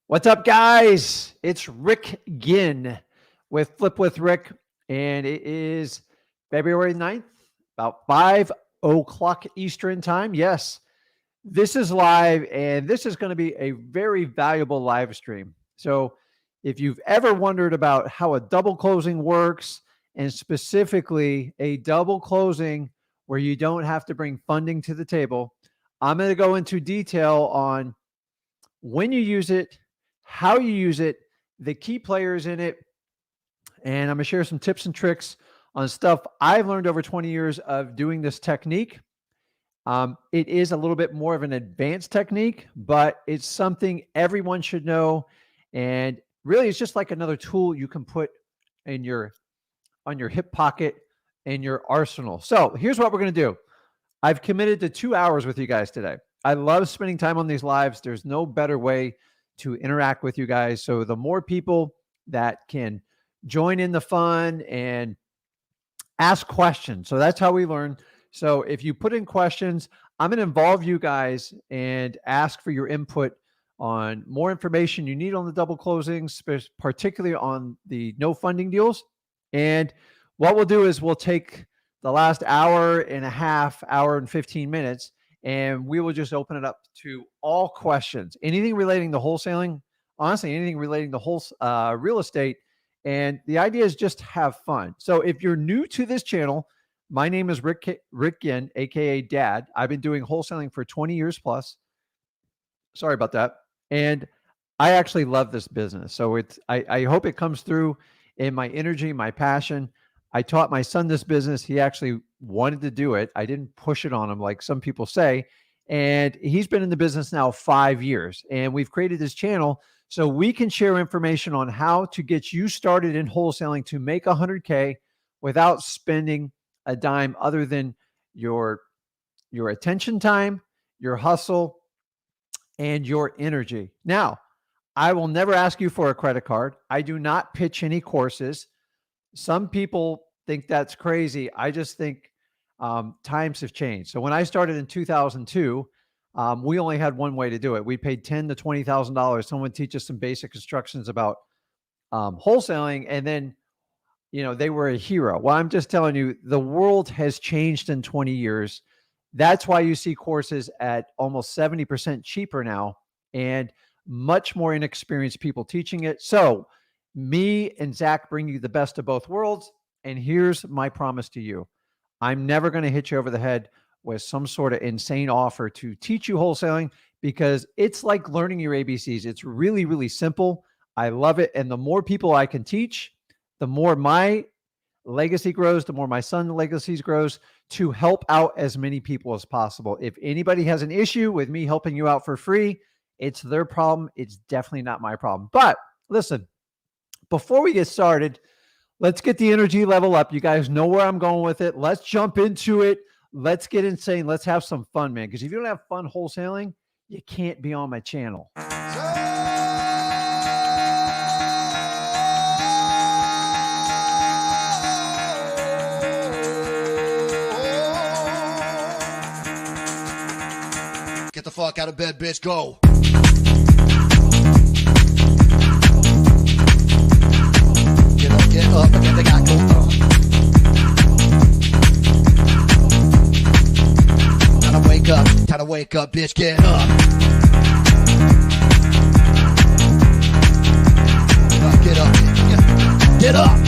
What's up, guys? It's Rick Ginn with Flip with Rick, and it is February 9th, about 5 o'clock Eastern Time. Yes, this is live, and this is going to be a very valuable live stream. So, if you've ever wondered about how a double closing works, and specifically a double closing where you don't have to bring funding to the table, I'm going to go into detail on when you use it, how you use it, the key players in it, and I'm going to share some tips and tricks on stuff I've learned over 20 years of doing this technique. It is a little bit more of an advanced technique, but it's something everyone should know. And really, it's just like another tool you can put in on your hip pocket in your arsenal. So here's what we're going to do. I've committed to 2 hours with you guys today. I love spending time on these lives. There's no better way to interact with you guys. So the more people that can join in the fun and ask questions. So that's how we learn. So if you put in questions, I'm going to involve you guys and ask for your input on more information you need on the double closings, particularly on the no funding deals. And what we'll do is we'll take the last hour and a half, hour and 15 minutes, and we will just open it up to all questions, anything relating to wholesaling, honestly, anything relating to real estate. And the idea is just have fun. So if you're new to this channel, my name is Rick Ginn, aka Dad. I've been doing wholesaling for 20 years plus. Sorry about that. And I actually love this business. So I hope it comes through in my energy, my passion. I taught my son this business. He actually wanted to do it. I didn't push it on him like some people say. And he's been in the business now 5 years. And we've created this channel so we can share information on how to get you started in wholesaling to make 100K without spending a dime other than your attention time, your hustle, and your energy. Now, I will never ask you for a credit card. I do not pitch any courses. Some people think that's crazy. I just think times have changed. So when I started in 2002, we only had one way to do it. We paid $10,000 to $20,000. Someone would teach us some basic instructions about wholesaling, and then they were a hero. Well, I'm just telling you, the world has changed in 20 years. That's why you see courses at almost 70% cheaper now, and much more inexperienced people teaching it. So me and Zach bring you the best of both worlds. And here's my promise to you. I'm never going to hit you over the head with some sort of insane offer to teach you wholesaling, because it's like learning your ABCs. It's really, really simple. I love it. And the more people I can teach, the more my legacy grows, the more my son's legacy grows, to help out as many people as possible. If anybody has an issue with me helping you out for free, it's their problem. It's definitely not my problem. But listen, before we get started, let's get the energy level up. You guys know where I'm going with it. Let's jump into it. Let's get insane. Let's have some fun, man. Because if you don't have fun wholesaling, you can't be on my channel. Get the fuck out of bed, bitch. Go. Get up, again, they got go. Time to wake up, bitch, get up. Get up, get up.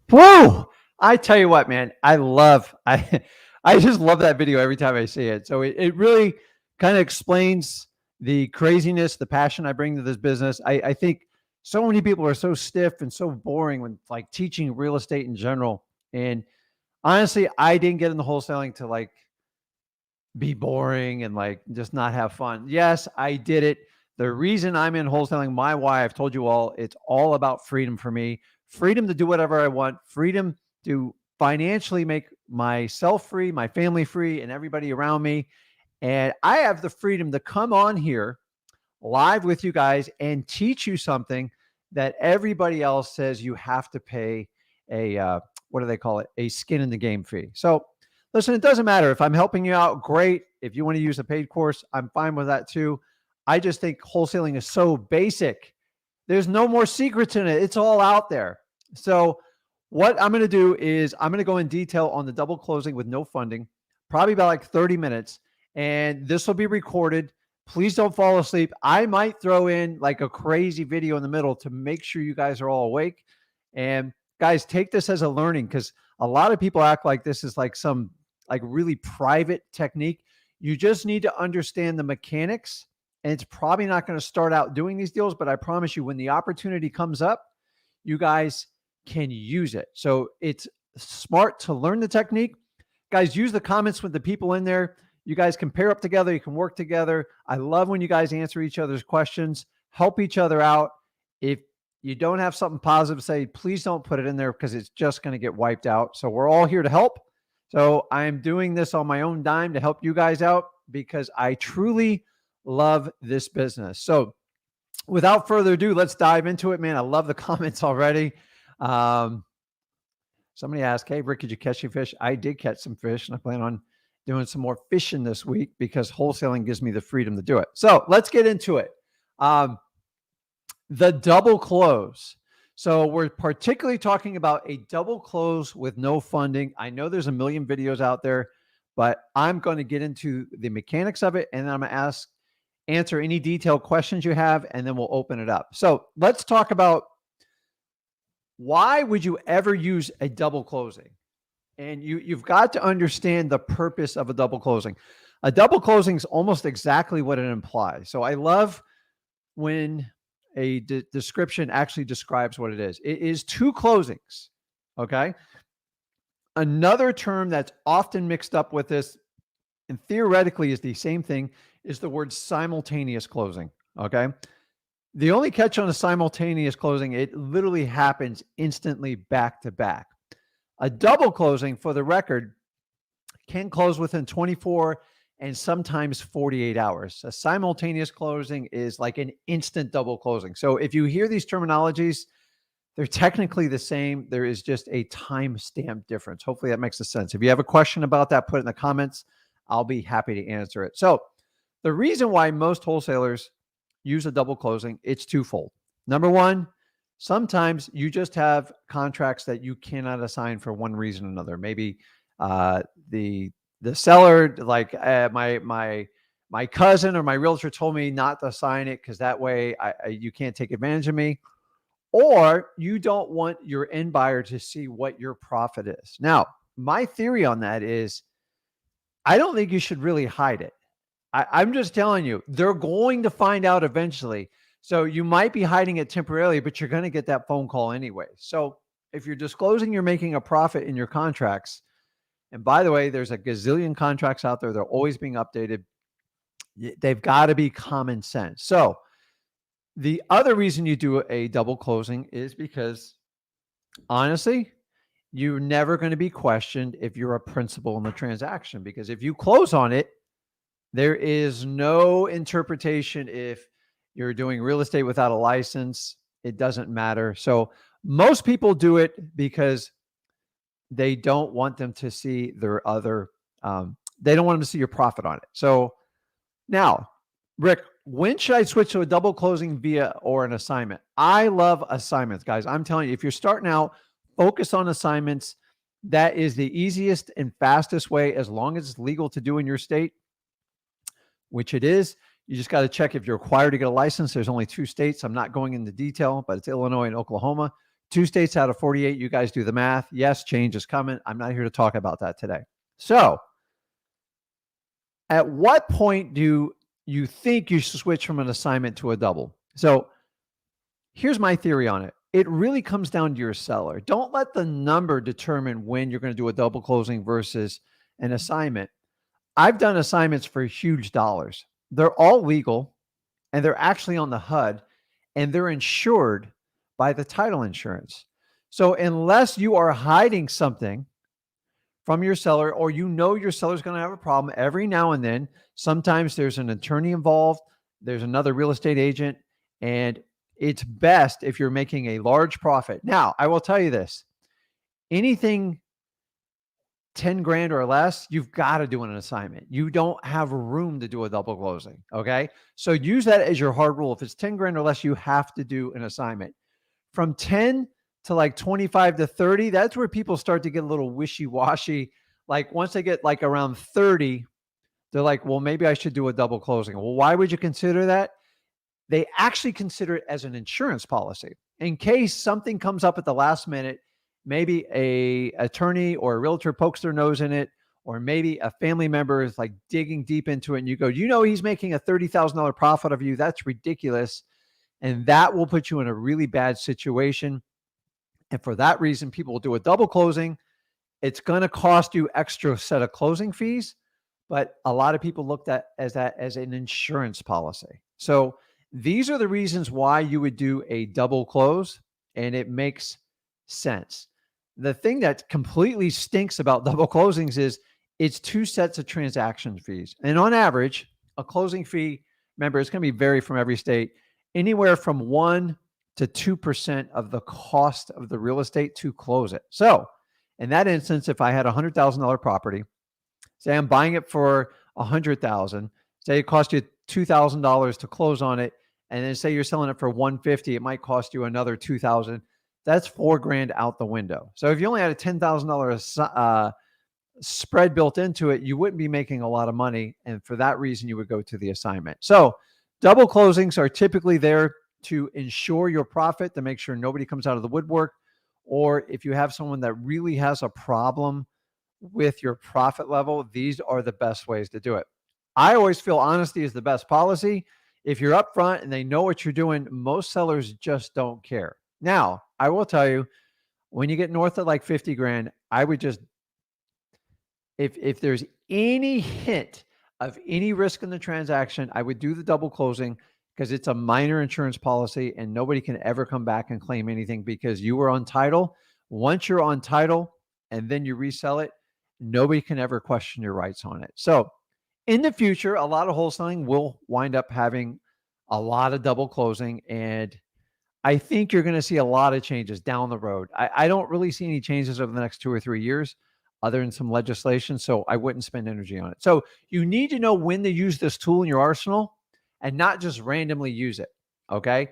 Whoa! I tell you what, man, I just love that video every time I see it. So it really kind of explains the craziness, the passion I bring to this business. I think so many people are so stiff and so boring when like teaching real estate in general. And honestly, I didn't get into wholesaling to like be boring and like just not have fun. Yes, I did it. The reason I'm in wholesaling, my why, I've told you all, it's all about freedom for me. Freedom to do whatever I want, freedom to financially make myself free, my family free, and everybody around me. And I have the freedom to come on here live with you guys and teach you something that everybody else says you have to pay a what do they call it? A skin in the game fee. So listen, it doesn't matter if I'm helping you out. Great. If you want to use a paid course, I'm fine with that too. I just think wholesaling is so basic. There's no more secrets in it. It's all out there. So what I'm going to do is I'm going to go in detail on the double closing with no funding, probably about like 30 minutes. And this will be recorded. Please don't fall asleep. I might throw in like a crazy video in the middle to make sure you guys are all awake. And guys, take this as a learning, because a lot of people act like this is like some like really private technique. You just need to understand the mechanics. And it's probably not going to start out doing these deals, but I promise you, when the opportunity comes up, you guys can use it. So it's smart to learn the technique. Guys, use the comments with the people in there. You guys can pair up together. You can work together. I love when you guys answer each other's questions, help each other out. If you don't have something positive to say, please don't put it in there, because it's just going to get wiped out. So we're all here to help. So I'm doing this on my own dime to help you guys out, because I truly love this business. So without further ado, let's dive into it, man. I love the comments already. Somebody asked, hey, Rick, did you catch any fish? I did catch some fish, and I plan on doing some more fishing this week because wholesaling gives me the freedom to do it. So let's get into it. The double close. So we're particularly talking about a double close with no funding. I know there's a million videos out there, but I'm going to get into the mechanics of it, and then I'm going to answer any detailed questions you have, and then we'll open it up. So let's talk about, why would you ever use a double closing? And you've got to understand the purpose of a double closing. A double closing is almost exactly what it implies. So I love when a description actually describes what it is. It is two closings, okay? Another term that's often mixed up with this, and theoretically is the same thing, is the word simultaneous closing, okay? The only catch on a simultaneous closing, it literally happens instantly back to back. A double closing, for the record, can close within 24 and sometimes 48 hours. A simultaneous closing is like an instant double closing. So if you hear these terminologies, they're technically the same. There is just a timestamp difference. Hopefully that makes sense. If you have a question about that, put it in the comments. I'll be happy to answer it. So the reason why most wholesalers use a double closing, it's twofold. Number one, sometimes you just have contracts that you cannot assign for one reason or another. Maybe the seller, like my cousin or my realtor told me not to sign it because that way you can't take advantage of me. Or you don't want your end buyer to see what your profit is. Now, my theory on that is, I don't think you should really hide it. I'm just telling you, they're going to find out eventually. So you might be hiding it temporarily, but you're going to get that phone call anyway. So if you're disclosing you're making a profit in your contracts, and by the way, there's a gazillion contracts out there, they're always being updated. They've got to be common sense. So the other reason you do a double closing is because, honestly, you're never going to be questioned if you're a principal in the transaction, because if you close on it, there is no interpretation. If you're doing real estate without a license, it doesn't matter. So most people do it because they don't want them to see their other, they don't want them to see your profit on it. So now, Rick, when should I switch to a double closing via or an assignment? I love assignments, guys. I'm telling you, if you're starting out, focus on assignments. That is the easiest and fastest way, as long as it's legal to do in your state, which it is. You just got to check if you're required to get a license. There's only 2 states. I'm not going into detail, but it's Illinois and Oklahoma. 2 states out of 48. You guys do the math. Yes, change is coming. I'm not here to talk about that today. So at what point do you think you should switch from an assignment to a double? So here's my theory on it. It really comes down to your seller. Don't let the number determine when you're going to do a double closing versus an assignment. I've done assignments for huge dollars. They're all legal, and they're actually on the HUD, and they're insured by the title insurance. So unless you are hiding something from your seller, or your seller's going to have a problem every now and then. Sometimes there's an attorney involved, there's another real estate agent, and it's best if you're making a large profit. Now, I will tell you this, anything 10 grand or less, you've got to do an assignment. You don't have room to do a double closing. Okay. So use that as your hard rule. If it's 10 grand or less, you have to do an assignment. From 10 to like 25 to 30, that's where people start to get a little wishy-washy. Like once they get like around 30, they're like, well, maybe I should do a double closing. Well, why would you consider that? They actually consider it as an insurance policy in case something comes up at the last minute. Maybe a attorney or a realtor pokes their nose in it, or maybe a family member is like digging deep into it, and you go, he's making a $30,000 profit of you. That's ridiculous. And that will put you in a really bad situation. And for that reason, people will do a double closing. It's going to cost you extra set of closing fees, but a lot of people looked at that as an insurance policy. So these are the reasons why you would do a double close, and it makes sense. The thing that completely stinks about double closings is it's 2 sets of transaction fees. And on average, a closing fee, remember, it's going to be vary from every state, anywhere from 1 to 2% of the cost of the real estate to close it. So in that instance, if I had a $100,000 property, say I'm buying it for $100,000, say it cost you $2,000 to close on it, and then say you're selling it for $150,000, it might cost you another $2,000. That's $4,000 out the window. So if you only had a $10,000 spread built into it, you wouldn't be making a lot of money. And for that reason, you would go to the assignment. So double closings are typically there to ensure your profit, to make sure nobody comes out of the woodwork. Or if you have someone that really has a problem with your profit level, these are the best ways to do it. I always feel honesty is the best policy. If you're upfront and they know what you're doing, most sellers just don't care. Now, I will tell you, when you get north of like 50 grand, I would just, if there's any hint of any risk in the transaction, I would do the double closing, because it's a minor insurance policy and nobody can ever come back and claim anything because you were on title. Once you're on title and then you resell it, nobody can ever question your rights on it. So in the future, a lot of wholesaling will wind up having a lot of double closing, and I think you're going to see a lot of changes down the road. I don't really see any changes over the next 2 or 3 years other than some legislation, so I wouldn't spend energy on it. So you need to know when to use this tool in your arsenal and not just randomly use it, okay?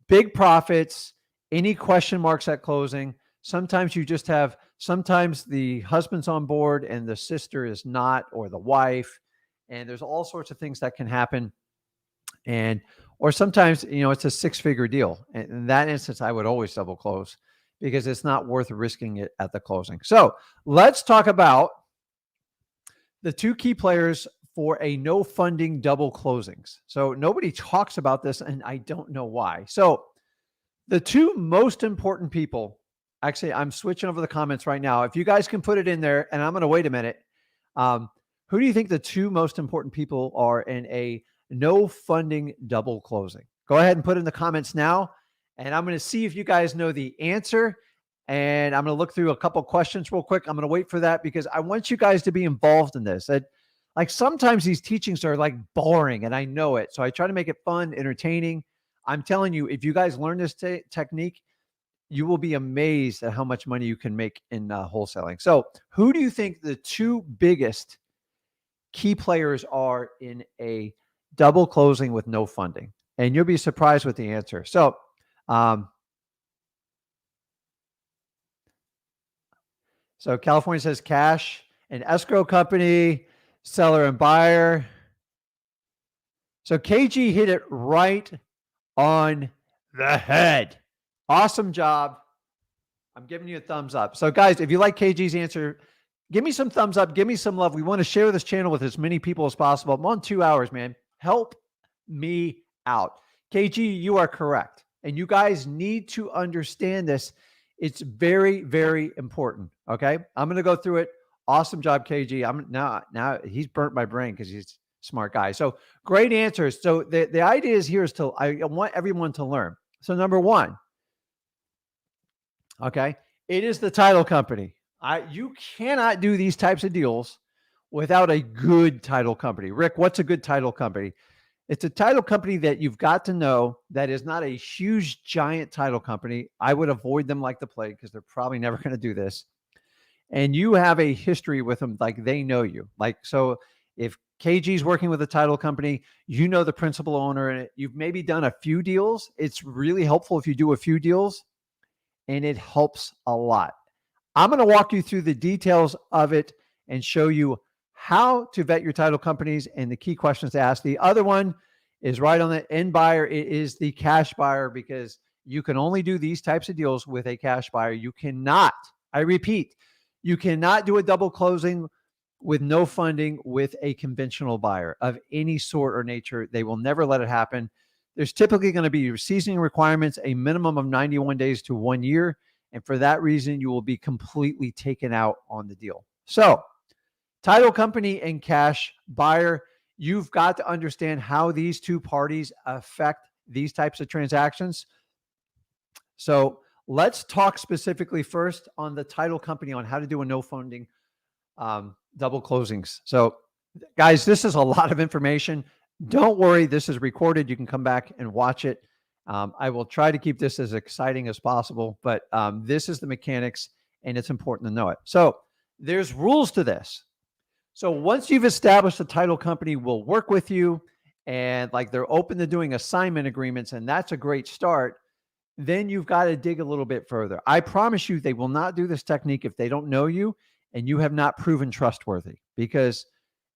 Big profits, any question marks at closing. Sometimes you just have, sometimes the husband's on board and the sister is not, or the wife, and there's all sorts of things that can happen. And, or sometimes, it's a 6-figure deal. And in that instance, I would always double close because it's not worth risking it at the closing. So let's talk about the 2 key players for a no funding double closings. So nobody talks about this, and I don't know why. So the 2 most important people, actually, I'm switching over the comments right now. If you guys can put it in there, and I'm going to wait a minute. Who do you think the 2 most important people are in a no funding double closing? Go ahead and put it in the comments now. And I'm going to see if you guys know the answer. And I'm going to look through a couple questions real quick. I'm going to wait for that because I want you guys to be involved in this. Like sometimes these teachings are like boring, and I know it. So I try to make it fun, entertaining. I'm telling you, if you guys learn this technique, you will be amazed at how much money you can make in wholesaling. So who do you think the 2 biggest key players are in a double closing with no funding? And you'll be surprised with the answer. So, so California says cash and escrow company, seller and buyer. So KG hit it right on the head. Awesome job. I'm giving you a thumbs up. So guys, if you like KG's answer, give me some thumbs up. Give me some love. We want to share this channel with as many people as possible. I'm on 2 hours, man. Help me out. KG, you are correct. And you guys need to understand this. It's very, very important. Okay. I'm going to go through it. Awesome job, KG. I'm now he's burnt my brain because he's a smart guy. So great answers. So the idea is here is I want everyone to learn. So number 1, okay, it is the title company. You cannot do these types of deals without a good title company. Rick, what's a good title company? It's a title company that you've got to know that is not a huge, giant title company. I would avoid them like the plague because they're probably never going to do this. And you have a history with them, like they know you. Like, so if KG's working with a title company, you know the principal owner, and you've maybe done a few deals. It's really helpful if you do a few deals, and it helps a lot. I'm going to walk you through the details of it and show you how to vet your title companies and the key questions to ask. The other one is right on the end buyer. It is the cash buyer, because you can only do these types of deals with a cash buyer. You cannot, I repeat, you cannot do a double closing with no funding with a conventional buyer of any sort or nature. They will never let it happen. There's typically going to be seasoning requirements, a minimum of 91 days to 1 year. And for that reason, you will be completely taken out on the deal. So, title company and cash buyer, you've got to understand how these two parties affect these types of transactions. So, let's talk specifically first on the title company on how to do a no funding double closings. So, guys, this is a lot of information. Don't worry, this is recorded. You can come back and watch it. I will try to keep this as exciting as possible, but this is the mechanics, and it's important to know it. So there's rules to this. So once you've established the title company will work with you, and like they're open to doing assignment agreements, and that's a great start, then you've got to dig a little bit further. I promise you, they will not do this technique if they don't know you and you have not proven trustworthy, because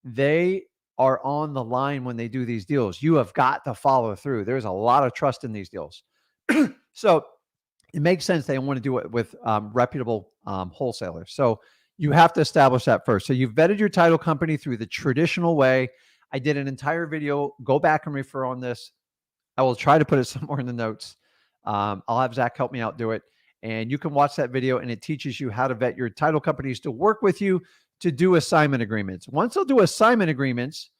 they are on the line when they do these deals. You have got to follow through. There's a lot of trust in these deals. So it makes sense they want to do it with reputable wholesalers. So you have to establish that first. So you've vetted your title company through the traditional way. I did an entire video. Go back and refer on this. I will try to put it somewhere in the notes. I'll have Zach help me out do it. And you can watch that video, and it teaches you how to vet your title companies to work with you to do assignment agreements. Once they'll do assignment agreements,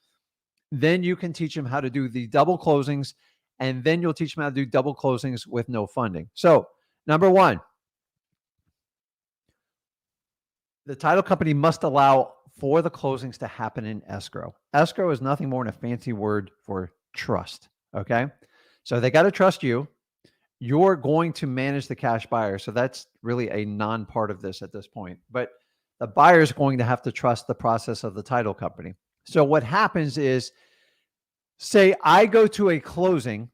then you can teach them how to do the double closings, and then you'll teach them how to do double closings with no funding. So, number one, the title company must allow for the closings to happen in escrow. Escrow is nothing more than a fancy word for trust, okay? So they got to trust you. You're going to manage the cash buyer. So that's really a non-part of this at this point. But the buyer is going to have to trust the process of the title company. So what happens is, say I go to a closing,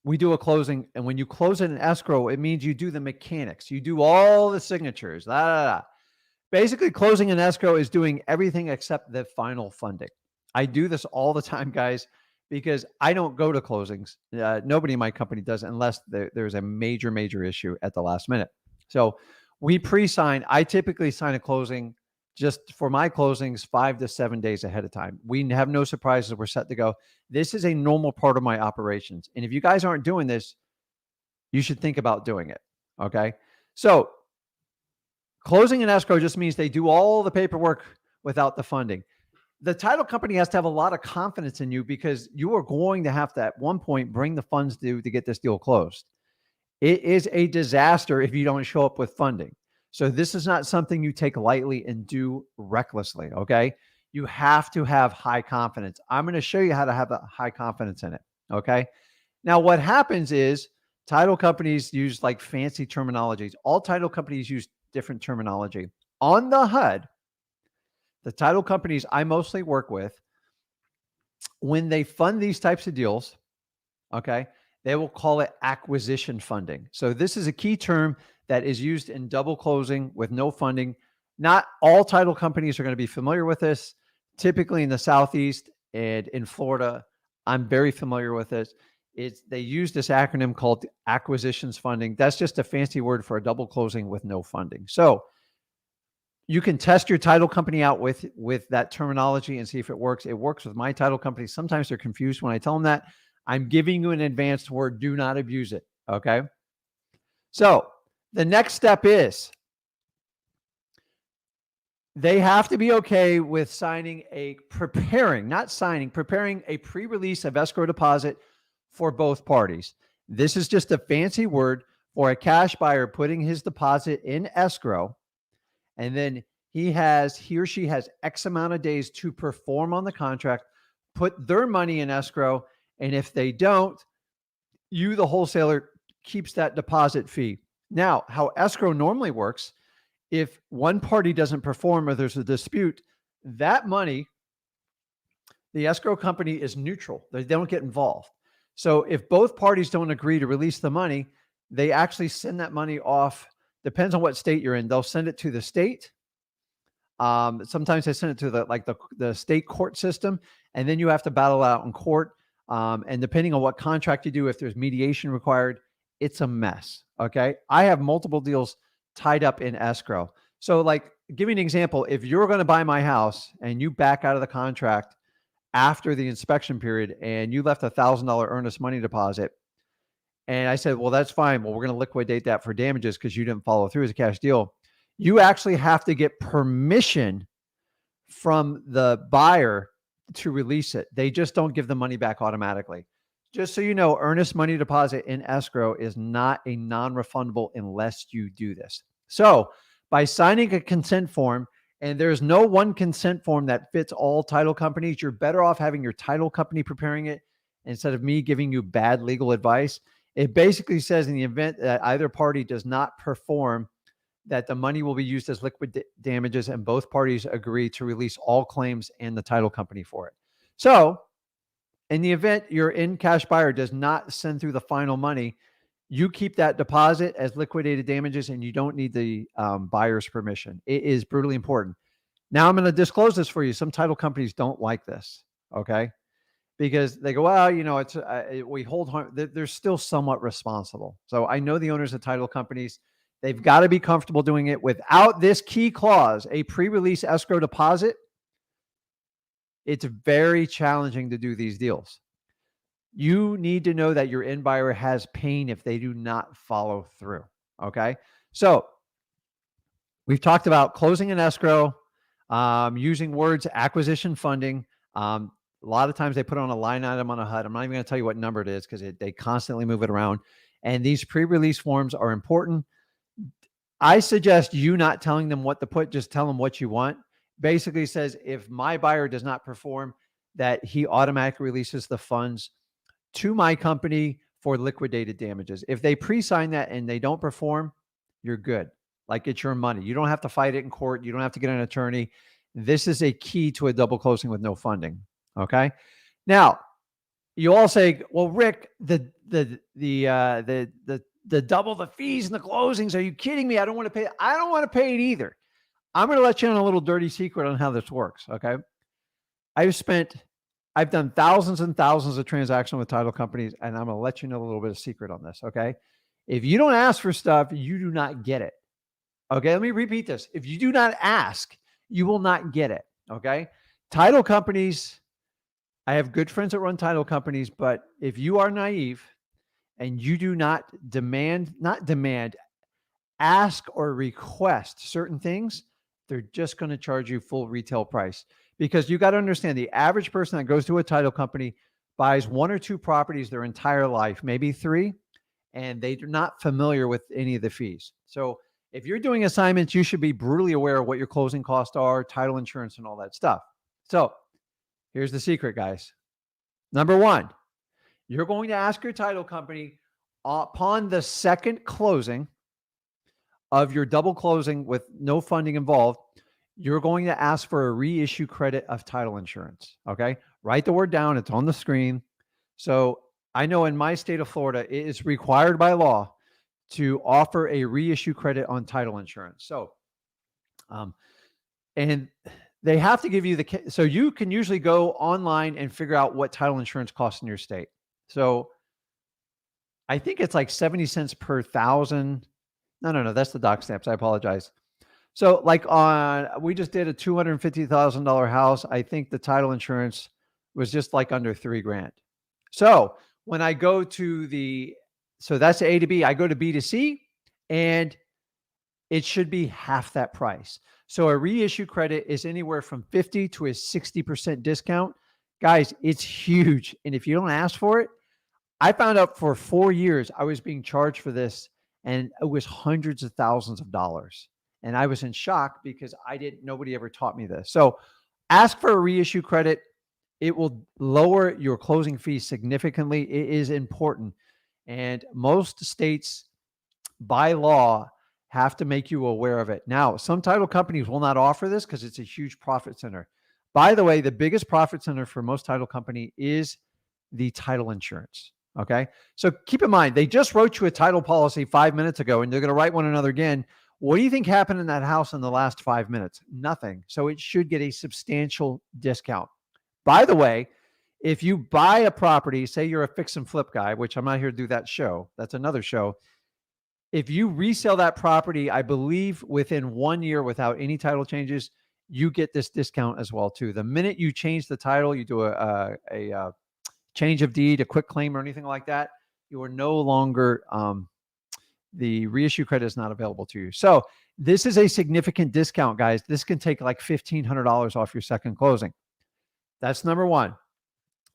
we do a closing, and when you close it in escrow, it means you do the mechanics. You do all the signatures. Basically, closing in escrow is doing everything except the final funding. I do this all the time, guys, because I don't go to closings. Nobody in my company does, unless there's a major issue at the last minute. So we pre-sign. I typically sign a closing just for my closings 5 to 7 days ahead of time. We have no surprises. We're set to go. This is a normal part of my operations. And if you guys aren't doing this, you should think about doing it. Okay. So closing in escrow just means they do all the paperwork without the funding. The title company has to have a lot of confidence in you, because you are going to have to at one point bring the funds due to get this deal closed. It is a disaster if you don't show up with funding. So this is not something you take lightly and do recklessly, okay? You have to have high confidence. I'm going to show you how to have a high confidence in it, okay? Now, what happens is title companies use like fancy terminologies. All title companies use different terminology. On the HUD, the title companies I mostly work with, when they fund these types of deals, okay, they will call it acquisition funding. So this is a key term that is used in double closing with no funding. Not all title companies are going to be familiar with this. Typically in the Southeast and in Florida, I'm very familiar with this. They use this acronym called acquisitions funding. That's just a fancy word for a double closing with no funding. So you can test your title company out with that terminology and see if it works. It works with my title company. Sometimes they're confused when I tell them that. I'm giving you an advanced word. Do not abuse it. Okay. So the next step is they have to be okay with preparing a pre-release of escrow deposit for both parties. This is just a fancy word for a cash buyer putting his deposit in escrow and then he or she has X amount of days to perform on the contract, put their money in escrow, and if they don't, you, the wholesaler, keeps that deposit fee. Now, how escrow normally works, if one party doesn't perform or there's a dispute, that money, the escrow company is neutral. They don't get involved. So if both parties don't agree to release the money, they actually send that money off. Depends on what state you're in. They'll send it to the state. Sometimes they send it to the state court system, and then you have to battle out in court. And depending on what contract you do, if there's mediation required, it's a mess. Okay. I have multiple deals tied up in escrow. So like, give me an example. If you're going to buy my house and you back out of the contract after the inspection period and you left $1,000 earnest money deposit, and I said, well, that's fine. Well, we're going to liquidate that for damages because you didn't follow through as a cash deal. You actually have to get permission from the buyer to release it. They just don't give the money back automatically. Just so you know, earnest money deposit in escrow is not a non-refundable unless you do this. So by signing a consent form, and there's no one consent form that fits all title companies, you're better off having your title company preparing it instead of me giving you bad legal advice. It basically says in the event that either party does not perform, that the money will be used as liquid damages and both parties agree to release all claims and the title company for it. So in the event your in-cash buyer does not send through the final money, you keep that deposit as liquidated damages and you don't need the buyer's permission. It is brutally important. Now I'm going to disclose this for you. Some title companies don't like this, okay? Because they go, well, it's we hold harm. They're still somewhat responsible. So I know the owners of title companies, they've got to be comfortable doing it without this key clause, a pre-release escrow deposit. It's very challenging to do these deals. You need to know that your end buyer has pain if they do not follow through. Okay. So we've talked about closing an escrow, using words, acquisition funding. A lot of times they put on a line item on a HUD. I'm not even going to tell you what number it is because they constantly move it around. And these pre-release forms are important. I suggest you not telling them what to put, just tell them what you want. Basically says if my buyer does not perform, that he automatically releases the funds to my company for liquidated damages. If they pre-sign that and they don't perform, you're good. Like, it's your money. You don't have to fight it in court. You don't have to get an attorney. This is a key to a double closing with no funding. Okay. Now you all say, well, Rick, the double the fees and the closings. Are you kidding me? I don't want to pay. I don't want to pay it either. I'm going to let you in a little dirty secret on how this works. Okay. I've done thousands and thousands of transactions with title companies, and I'm going to let you know a little bit of secret on this. Okay. If you don't ask for stuff, you do not get it. Okay. Let me repeat this. If you do not ask, you will not get it. Okay. Title companies, I have good friends that run title companies, but if you are naive and you do not ask or request certain things, they're just going to charge you full retail price. Because you got to understand, the average person that goes to a title company buys 1 or 2 properties their entire life, maybe 3, and they're not familiar with any of the fees. So if you're doing assignments, you should be brutally aware of what your closing costs are, title insurance, and all that stuff. So here's the secret, guys. Number 1, you're going to ask your title company upon the second closing of your double closing with no funding involved, you're going to ask for a reissue credit of title insurance. Okay. Write the word down. It's on the screen. So I know in my state of Florida, it is required by law to offer a reissue credit on title insurance. So, and they have to give you so you can usually go online and figure out what title insurance costs in your state. So I think it's like 70 cents per thousand. No, that's the doc stamps. I apologize. So like we just did a $250,000 house. I think the title insurance was just like under $3,000. So when I go to so that's A to B, I go to B to C, and it should be half that price. So a reissue credit is anywhere from 50 to a 60% discount. Guys, it's huge. And if you don't ask for it, I found out for 4 years I was being charged for this, and it was hundreds of thousands of dollars. And I was in shock because nobody ever taught me this. So ask for a reissue credit. It will lower your closing fees significantly. It is important. And most states by law have to make you aware of it. Now, some title companies will not offer this because it's a huge profit center. By the way, the biggest profit center for most title company is the title insurance. Okay. So keep in mind, they just wrote you a title policy 5 minutes ago and they're going to write one another again. What do you think happened in that house in the last 5 minutes? Nothing. So it should get a substantial discount. By the way, if you buy a property, say you're a fix and flip guy, which I'm not here to do that show, that's another show. If you resell that property, I believe within 1 year without any title changes, you get this discount as well too. The minute you change the title, you do a change of deed, a quick claim or anything like that, you are no longer, the reissue credit is not available to you. So this is a significant discount, guys. This can take like $1,500 off your second closing. That's number one.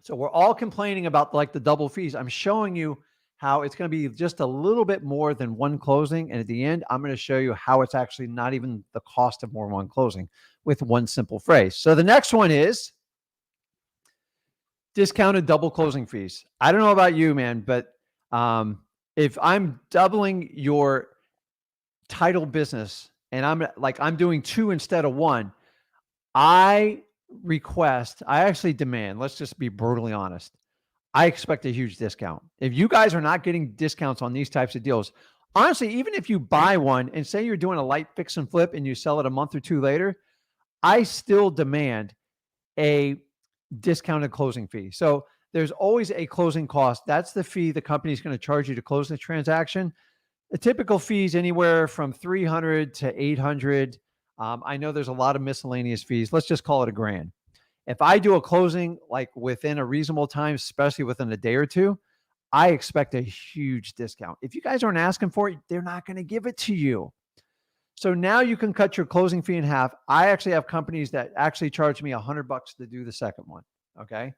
So we're all complaining about like the double fees. I'm showing you how it's going to be just a little bit more than one closing. And at the end, I'm going to show you how it's actually not even the cost of more than one closing with one simple phrase. So the next one is discounted double closing fees. I don't know about you, man, but if I'm doubling your title business and I'm doing two instead of one, I actually demand, let's just be brutally honest, I expect a huge discount. If you guys are not getting discounts on these types of deals, honestly, even if you buy one and say you're doing a light fix and flip and you sell it a month or two later, I still demand a discounted closing fee. So there's always a closing cost. That's the fee the company is going to charge you to close the transaction. The typical fees anywhere from $300 to $800. I know there's a lot of miscellaneous fees. Let's just call it $1,000. If I do a closing like within a reasonable time, especially within a day or two, I expect a huge discount. If you guys aren't asking for it, they're not going to give it to you. So now you can cut your closing fee in half. I actually have companies that actually charge me $100 to do the second one. Okay.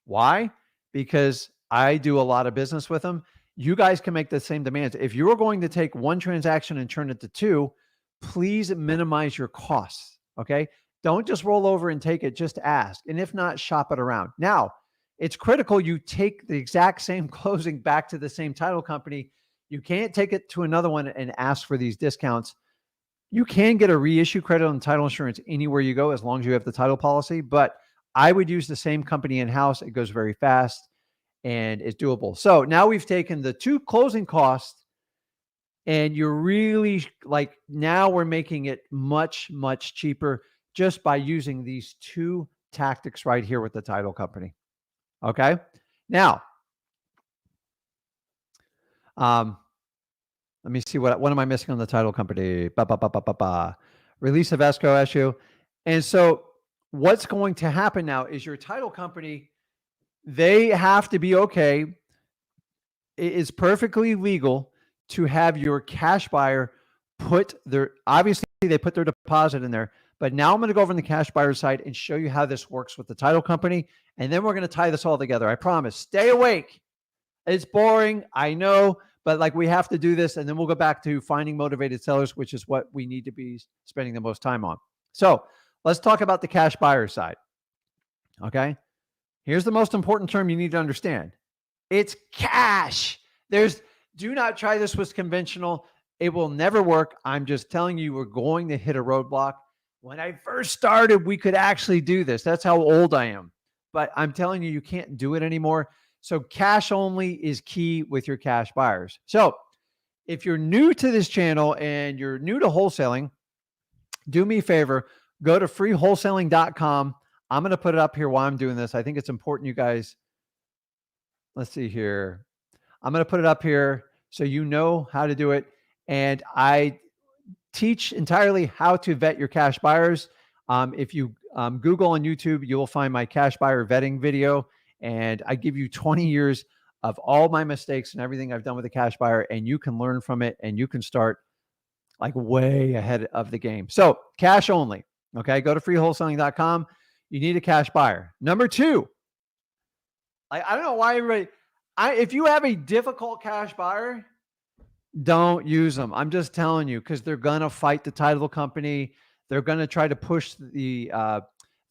Why? Because I do a lot of business with them. You guys can make the same demands. If you're going to take one transaction and turn it to two, please minimize your costs. Okay. Don't just roll over and take it, just ask. And if not, shop it around. Now, it's critical you take the exact same closing back to the same title company. You can't take it to another one and ask for these discounts. You can get a reissue credit on title insurance anywhere you go as long as you have the title policy, but I would use the same company in-house. It goes very fast and it's doable. So now we've taken the two closing costs and you're really like, now we're making it much, much cheaper just by using these two tactics right here with the title company. Okay. Now, let me see what am I missing on the title company? Release of escrow issue. And so what's going to happen now is your title company, they have to be okay. It is perfectly legal to have your cash buyer obviously they put their deposit in there. But now I'm going to go over on the cash buyer side and show you how this works with the title company. And then we're going to tie this all together. I promise. Stay awake. It's boring. I know, but like we have to do this. And then we'll go back to finding motivated sellers, which is what we need to be spending the most time on. So let's talk about the cash buyer side. Okay. Here's the most important term you need to understand. It's cash. Do not try this with conventional. It will never work. I'm just telling you, we're going to hit a roadblock. When I first started, we could actually do this. That's how old I am. But I'm telling you, you can't do it anymore. So cash only is key with your cash buyers. So if you're new to this channel and you're new to wholesaling, do me a favor, go to freewholesaling.com. I'm going to put it up here while I'm doing this. I think it's important you guys, let's see here. I'm going to put it up here so you know how to do it. And I teach entirely how to vet your cash buyers. If you Google on YouTube, you will find my cash buyer vetting video. And I give you 20 years of all my mistakes and everything I've done with a cash buyer. And you can learn from it and you can start like way ahead of the game. So cash only. Okay. Go to freewholesaling.com. You need a cash buyer. Number two, I don't know why everybody, if you have a difficult cash buyer, Don't use them. I'm just telling you, because they're gonna fight the title company. They're gonna try to push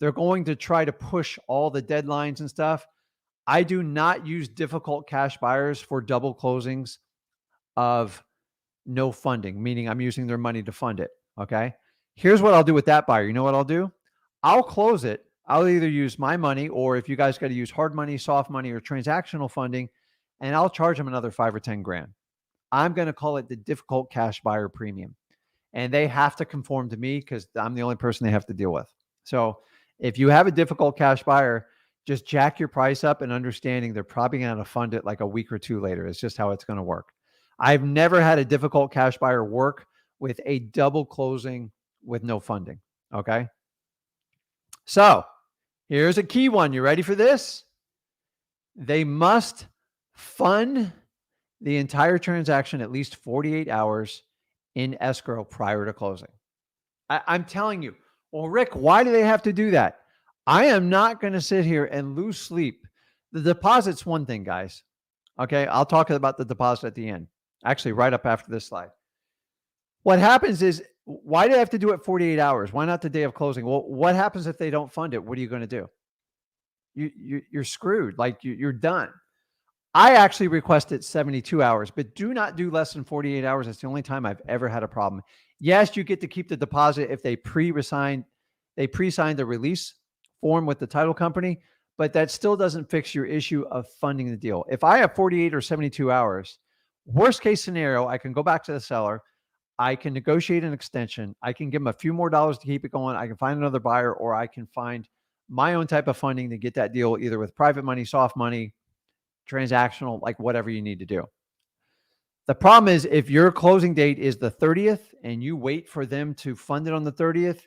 they're going to try to push all the deadlines and stuff. I do not use difficult cash buyers for double closings of no funding, meaning I'm using their money to fund it. Okay. Here's what I'll do with that buyer. You know what I'll do? I'll close it. I'll either use my money, or if you guys got to use hard money, soft money, or transactional funding, and I'll charge them another 5 or 10 grand. I'm going to call it the difficult cash buyer premium. And they have to conform to me because I'm the only person they have to deal with. So if you have a difficult cash buyer, just jack your price up and understanding they're probably going to fund it like a week or two later. It's just how it's going to work. I've never had a difficult cash buyer work with a double closing with no funding. Okay. So here's a key one. You ready for this? They must fund the entire transaction at least 48 hours in escrow prior to closing. I'm telling you. Well, Rick, why do they have to do that? I am not going to sit here and lose sleep. The deposit's one thing, guys. Okay. I'll talk about the deposit at the end. Actually, right up after this slide. What happens is, why do they have to do it 48 hours? Why not the day of closing? Well, what happens if they don't fund it? What are you going to do? You're screwed. Like you're done. I actually requested 72 hours, but do not do less than 48 hours. That's the only time I've ever had a problem. Yes, you get to keep the deposit if they pre-signed the release form with the title company, but that still doesn't fix your issue of funding the deal. If I have 48 or 72 hours, worst case scenario, I can go back to the seller. I can negotiate an extension. I can give them a few more dollars to keep it going. I can find another buyer, or I can find my own type of funding to get that deal, either with private money, soft money, transactional, like whatever you need to do. The problem is, if your closing date is the 30th and you wait for them to fund it on the 30th,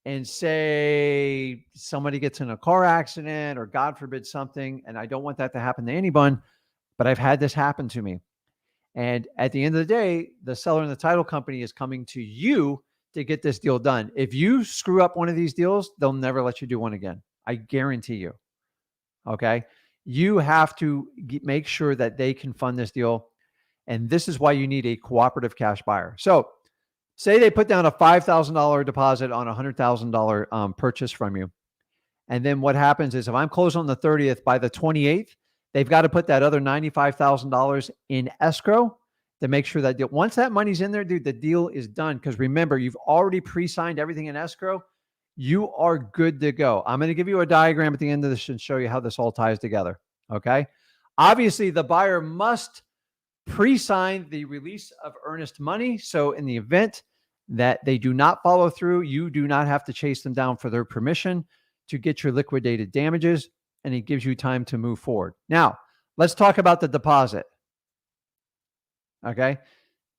and say somebody gets in a car accident or God forbid something, and I don't want that to happen to anyone, but I've had this happen to me. And at the end of the day, the seller and the title company is coming to you to get this deal done. If you screw up one of these deals, they'll never let you do one again. I guarantee you. Okay. You have to make sure that they can fund this deal. And this is why you need a cooperative cash buyer. So say they put down a $5,000 deposit on a $100,000 purchase from you. And then what happens is, if I'm closed on the 30th, by the 28th, they've got to put that other $95,000 in escrow to make sure that once that money's in there, dude, the deal is done. Because remember, you've already pre-signed everything in escrow. You are good to go. I'm going to give you a diagram at the end of this and show you how this all ties together. Okay. Obviously, the buyer must pre-sign the release of earnest money. So in the event that they do not follow through, you do not have to chase them down for their permission to get your liquidated damages, and it gives you time to move forward. Now, let's talk about the deposit. Okay.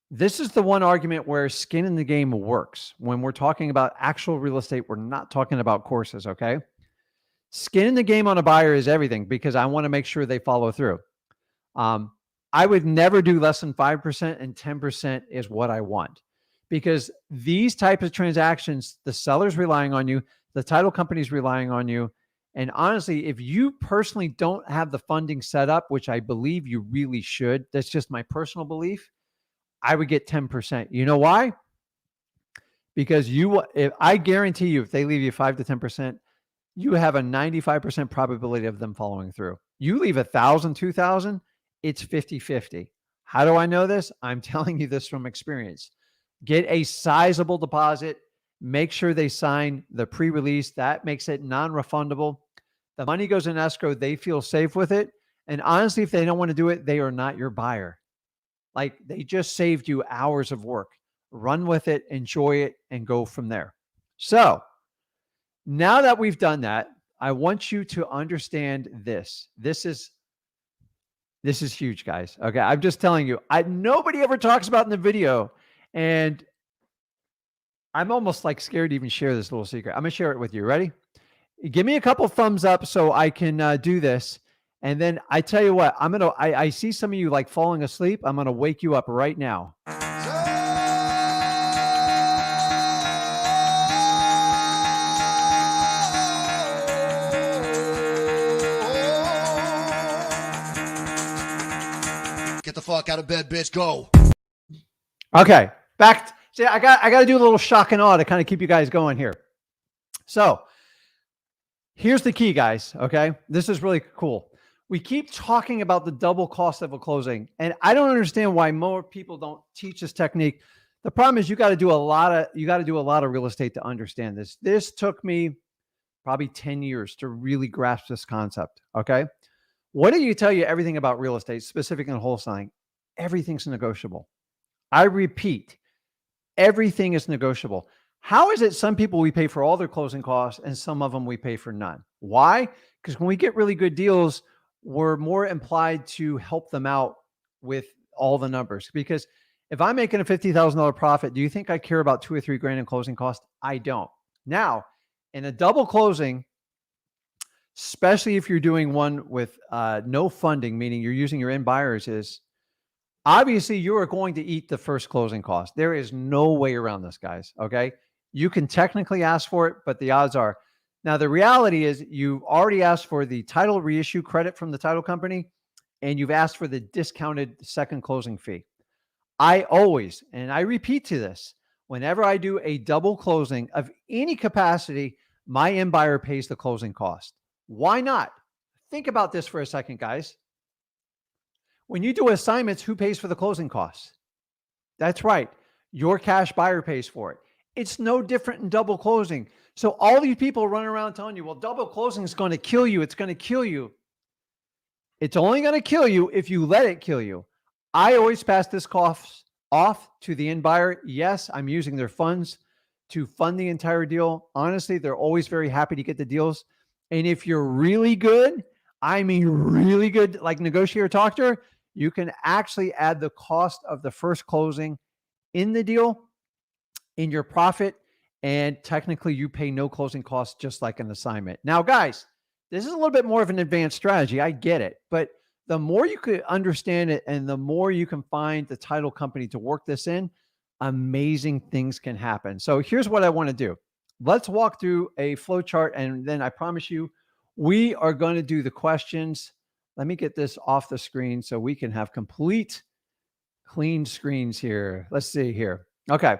This is the one argument where skin in the game works. When we're talking about actual real estate, we're not talking about courses. Okay. Skin in the game on a buyer is everything, because I want to make sure they follow through. I would never do less than 5%, and 10% is what I want, because these types of transactions, the seller's relying on you, the title company's relying on you. And honestly, if you personally don't have the funding set up, which I believe you really should, that's just my personal belief, I would get 10%. You know why? Because I guarantee you, if they leave you 5 to 10%, you have a 95% probability of them following through. You leave 1,000, 2,000, it's 50-50. How do I know this? I'm telling you this from experience. Get a sizable deposit. Make sure they sign the pre-release. That makes it non-refundable. The money goes in escrow. They feel safe with it. And honestly, if they don't want to do it, they are not your buyer. Like, they just saved you hours of work. Run with it, enjoy it, and go from there. So now that we've done that, I want you to understand this. This is huge, guys. Okay. I'm just telling you, nobody ever talks about in the video. And I'm almost like scared to even share this little secret. I'm going to share it with you. Ready? Give me a couple thumbs up so I can do this. And then I tell you what, I see some of you like falling asleep. I'm going to wake you up right now. Get the fuck out of bed, bitch. Go. Okay, see, I got to do a little shock and awe to kind of keep you guys going here. So here's the key, guys. Okay, this is really cool. We keep talking about the double cost of a closing, and I don't understand why more people don't teach this technique. The problem is you got to do a lot of real estate to understand this. This took me probably 10 years to really grasp this concept. Okay, what do you tell you everything about real estate, specifically in wholesaling? Everything's negotiable. I repeat, everything is negotiable. How is it some people we pay for all their closing costs and some of them we pay for none? Why? Because when we get really good deals, we're more implied to help them out with all the numbers. Because if I'm making a $50,000 profit, do you think I care about 2 or 3 grand in closing costs? I don't. Now, in a double closing, especially if you're doing one with no funding, meaning you're using your end buyers, is obviously you are going to eat the first closing cost. There is no way around this, guys. Okay. You can technically ask for it, but the odds are. Now, the reality is you've already asked for the title reissue credit from the title company, and you've asked for the discounted second closing fee. I always, and I repeat to this, whenever I do a double closing of any capacity, my end buyer pays the closing cost. Why not? Think about this for a second, guys. When you do assignments, who pays for the closing costs? That's right. Your cash buyer pays for it. It's no different in double closing. So all these people running around telling you, well, double closing is going to kill you. It's going to kill you. It's only going to kill you if you let it kill you. I always pass this cost off to the end buyer. Yes, I'm using their funds to fund the entire deal. Honestly, they're always very happy to get the deals. And if you're really good, I mean really good, like negotiator talker, you can actually add the cost of the first closing in the deal in your profit. And technically you pay no closing costs, just like an assignment. Now, guys, this is a little bit more of an advanced strategy. I get it. But the more you could understand it and the more you can find the title company to work this in, amazing things can happen. So here's what I want to do. Let's walk through a flow chart, and then I promise you, we are going to do the questions. Let me get this off the screen so we can have complete clean screens here. Let's see here. Okay.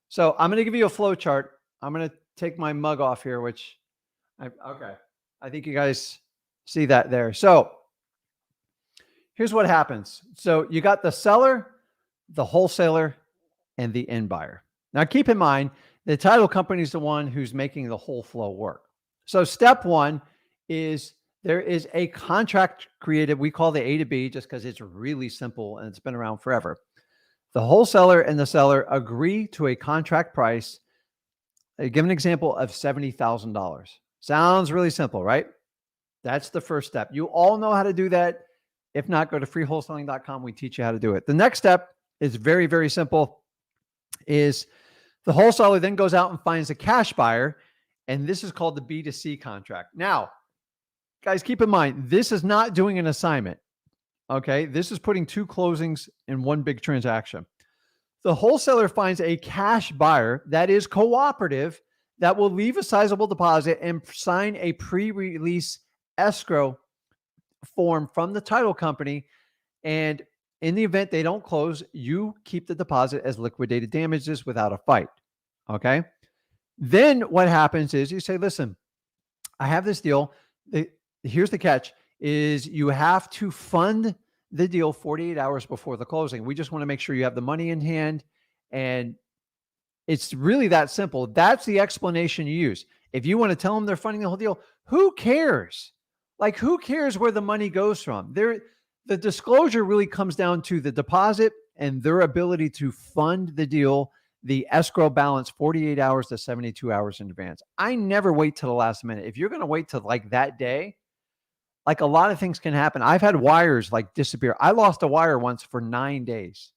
So I'm going to give you a flow chart. I'm going to take my mug off here, okay. I think you guys see that there. So here's what happens. So you got the seller, the wholesaler, and the end buyer. Now keep in mind, the title company is the one who's making the whole flow work. So step one is there is a contract created. We call the A to B just because it's really simple and it's been around forever. The wholesaler and the seller agree to a contract price. I give an example of $70,000. Sounds really simple, right? That's the first step. You all know how to do that. If not, go to freewholesaling.com. We teach you how to do it. The next step is very, very simple. Is the wholesaler then goes out and finds a cash buyer, and this is called the B2C contract. Now, guys, keep in mind, this is not doing an assignment. Okay, this is putting two closings in one big transaction. The wholesaler finds a cash buyer that is cooperative, that will leave a sizable deposit and sign a pre-release escrow form from the title company. And in the event they don't close, you keep the deposit as liquidated damages without a fight. Okay. Then what happens is you say, listen, I have this deal. Here's the catch is you have to fund the deal 48 hours before the closing. We just want to make sure you have the money in hand, and it's really that simple. That's the explanation you use. If you want to tell them they're funding the whole deal, who cares? Like, who cares where the money goes from? The disclosure really comes down to the deposit and their ability to fund the deal, the escrow balance 48 hours to 72 hours in advance. I never wait till the last minute. If you're going to wait till like that day, like a lot of things can happen. I've had wires like disappear. I lost a wire once for 9 days.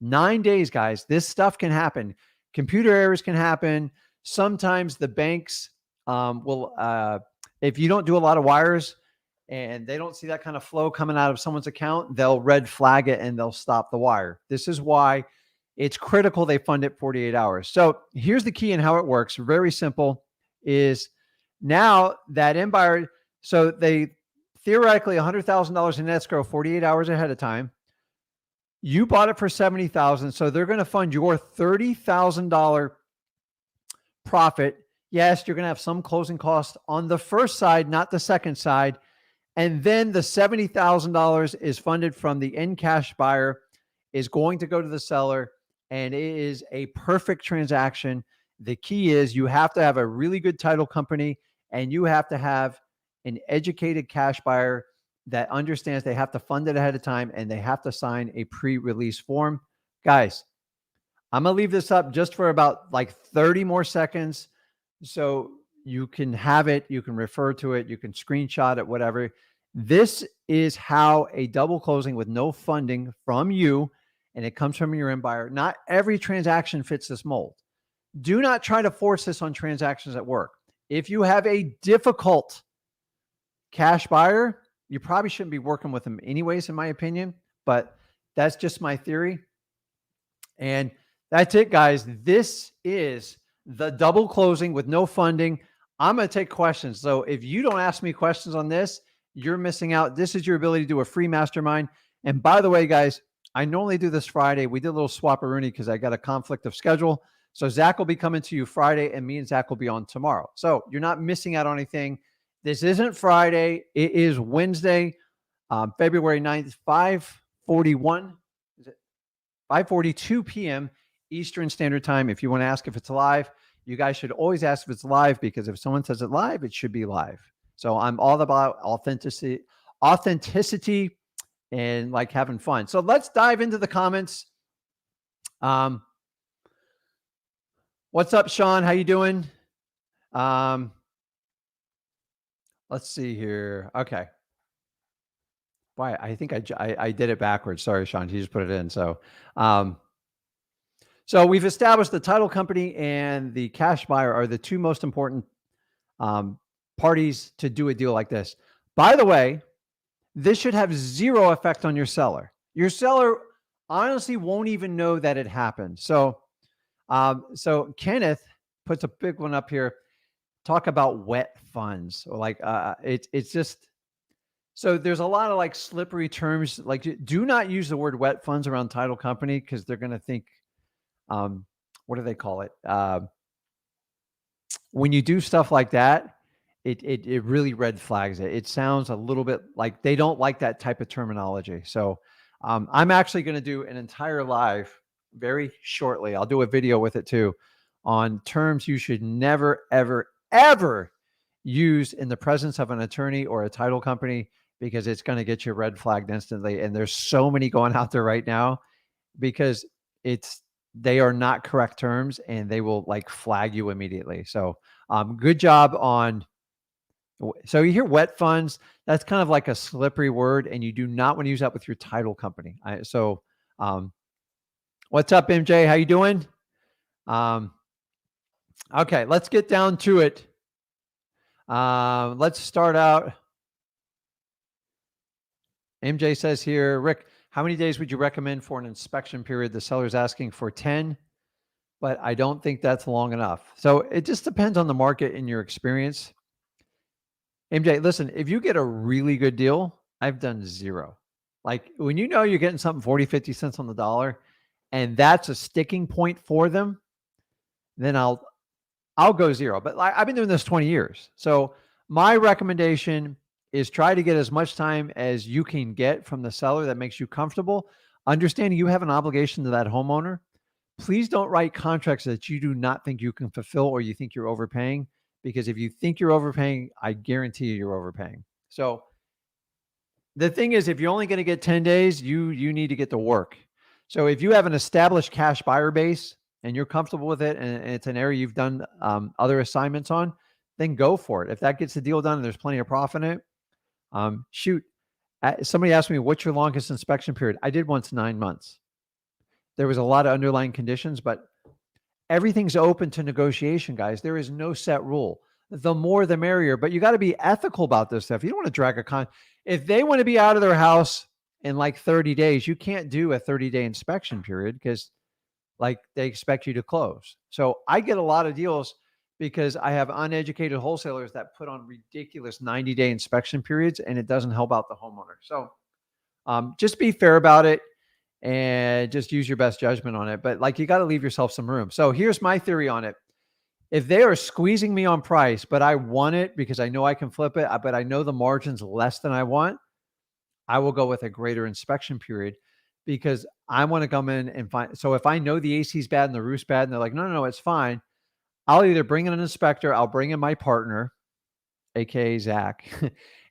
9 days, guys. This stuff can happen. Computer errors can happen. Sometimes the banks will, if you don't do a lot of wires and they don't see that kind of flow coming out of someone's account, they'll red flag it and they'll stop the wire. This is why it's critical they fund it 48 hours. So here's the key in how it works. Very simple is now that end buyer, so they theoretically $100,000 in escrow 48 hours ahead of time. You bought it for $70,000, so they're going to fund your $30,000 profit. Yes, you're going to have some closing costs on the first side, not the second side. And then the $70,000 is funded from the end cash buyer, is going to go to the seller, and it is a perfect transaction. The key is you have to have a really good title company, and you have to have an educated cash buyer that understands they have to fund it ahead of time, and they have to sign a pre-release form. Guys, I'm going to leave this up just for about like 30 more seconds. So you can have it, you can refer to it, you can screenshot it, whatever. This is how a double closing with no funding from you, and it comes from your end buyer. Not every transaction fits this mold. Do not try to force this on transactions at work. If you have a difficult cash buyer, you probably shouldn't be working with them anyways, in my opinion, but that's just my theory. And that's it, guys. This is the double closing with no funding. I'm going to take questions. So if you don't ask me questions on this, you're missing out. This is your ability to do a free mastermind. And by the way, guys, I normally do this Friday. We did a little swap-a-rooney because I got a conflict of schedule. So Zach will be coming to you Friday, and me and Zach will be on tomorrow. So you're not missing out on anything. This isn't Friday. It is Wednesday, February 9th, 5:41. Is it 5:42 p.m. Eastern Standard Time. If you want to ask if it's live, you guys should always ask if it's live, because if someone says it live, it should be live. So I'm all about authenticity, and like having fun. So let's dive into the comments. What's up, Sean? How you doing? Let's see here. Okay. Why? I think I did it backwards. Sorry, Sean. You just put it in. So we've established the title company and the cash buyer are the two most important parties to do a deal like this. By the way, this should have zero effect on your seller. Your seller honestly won't even know that it happened. So Kenneth puts a big one up here. Talk about wet funds, or like it's just, so there's a lot of like slippery terms. Like, do not use the word wet funds around title company, because they're going to think, what do they call it? When you do stuff like that, it really red flags it. It sounds a little bit like they don't like that type of terminology. So I'm actually going to do an entire live very shortly. I'll do a video with it too, on terms you should never, ever, ever use in the presence of an attorney or a title company, because it's going to get you red flagged instantly. And there's so many going out there right now, because they are not correct terms, and they will like flag you immediately. So good job on. So you hear wet funds, that's kind of like a slippery word, and you do not want to use that with your title company. What's up, MJ? How you doing? Okay, let's get down to it. Let's start out. MJ says here, Rick, how many days would you recommend for an inspection period? The seller's asking for 10, but I don't think that's long enough. So it just depends on the market and your experience. MJ, listen, if you get a really good deal, I've done 0. Like when you know you're getting something 40, 50 cents on the dollar, and that's a sticking point for them, then I'll go 0. But I've been doing this 20 years. So my recommendation is try to get as much time as you can get from the seller that makes you comfortable. Understanding you have an obligation to that homeowner. Please don't write contracts that you do not think you can fulfill, or you think you're overpaying, because if you think you're overpaying, I guarantee you're overpaying. So the thing is, if you're only going to get 10 days, you need to get to work. So if you have an established cash buyer base and you're comfortable with it, and it's an area you've done other assignments on, then go for it. If that gets the deal done and there's plenty of profit in it, shoot. Somebody asked me, what's your longest inspection period? I did once 9 months. There was a lot of underlying conditions, but everything's open to negotiation, guys. There is no set rule. The more, the merrier, but you got to be ethical about this stuff. You don't want to drag if they want to be out of their house in like 30 days, you can't do a 30-day inspection period, because like they expect you to close. So I get a lot of deals because I have uneducated wholesalers that put on ridiculous 90-day inspection periods, and it doesn't help out the homeowner. So just be fair about it. and just use your best judgment on it. But like, you got to leave yourself some room. So here's my theory on it. If they are squeezing me on price, but I want it because I know I can flip it, but I know the margin's less than I want, I will go with a greater inspection period because I want to come in and find. So if I know the AC is bad and the roof's bad and they're like, no, no, no, it's fine. I'll either bring in an inspector, I'll bring in my partner, AKA Zach,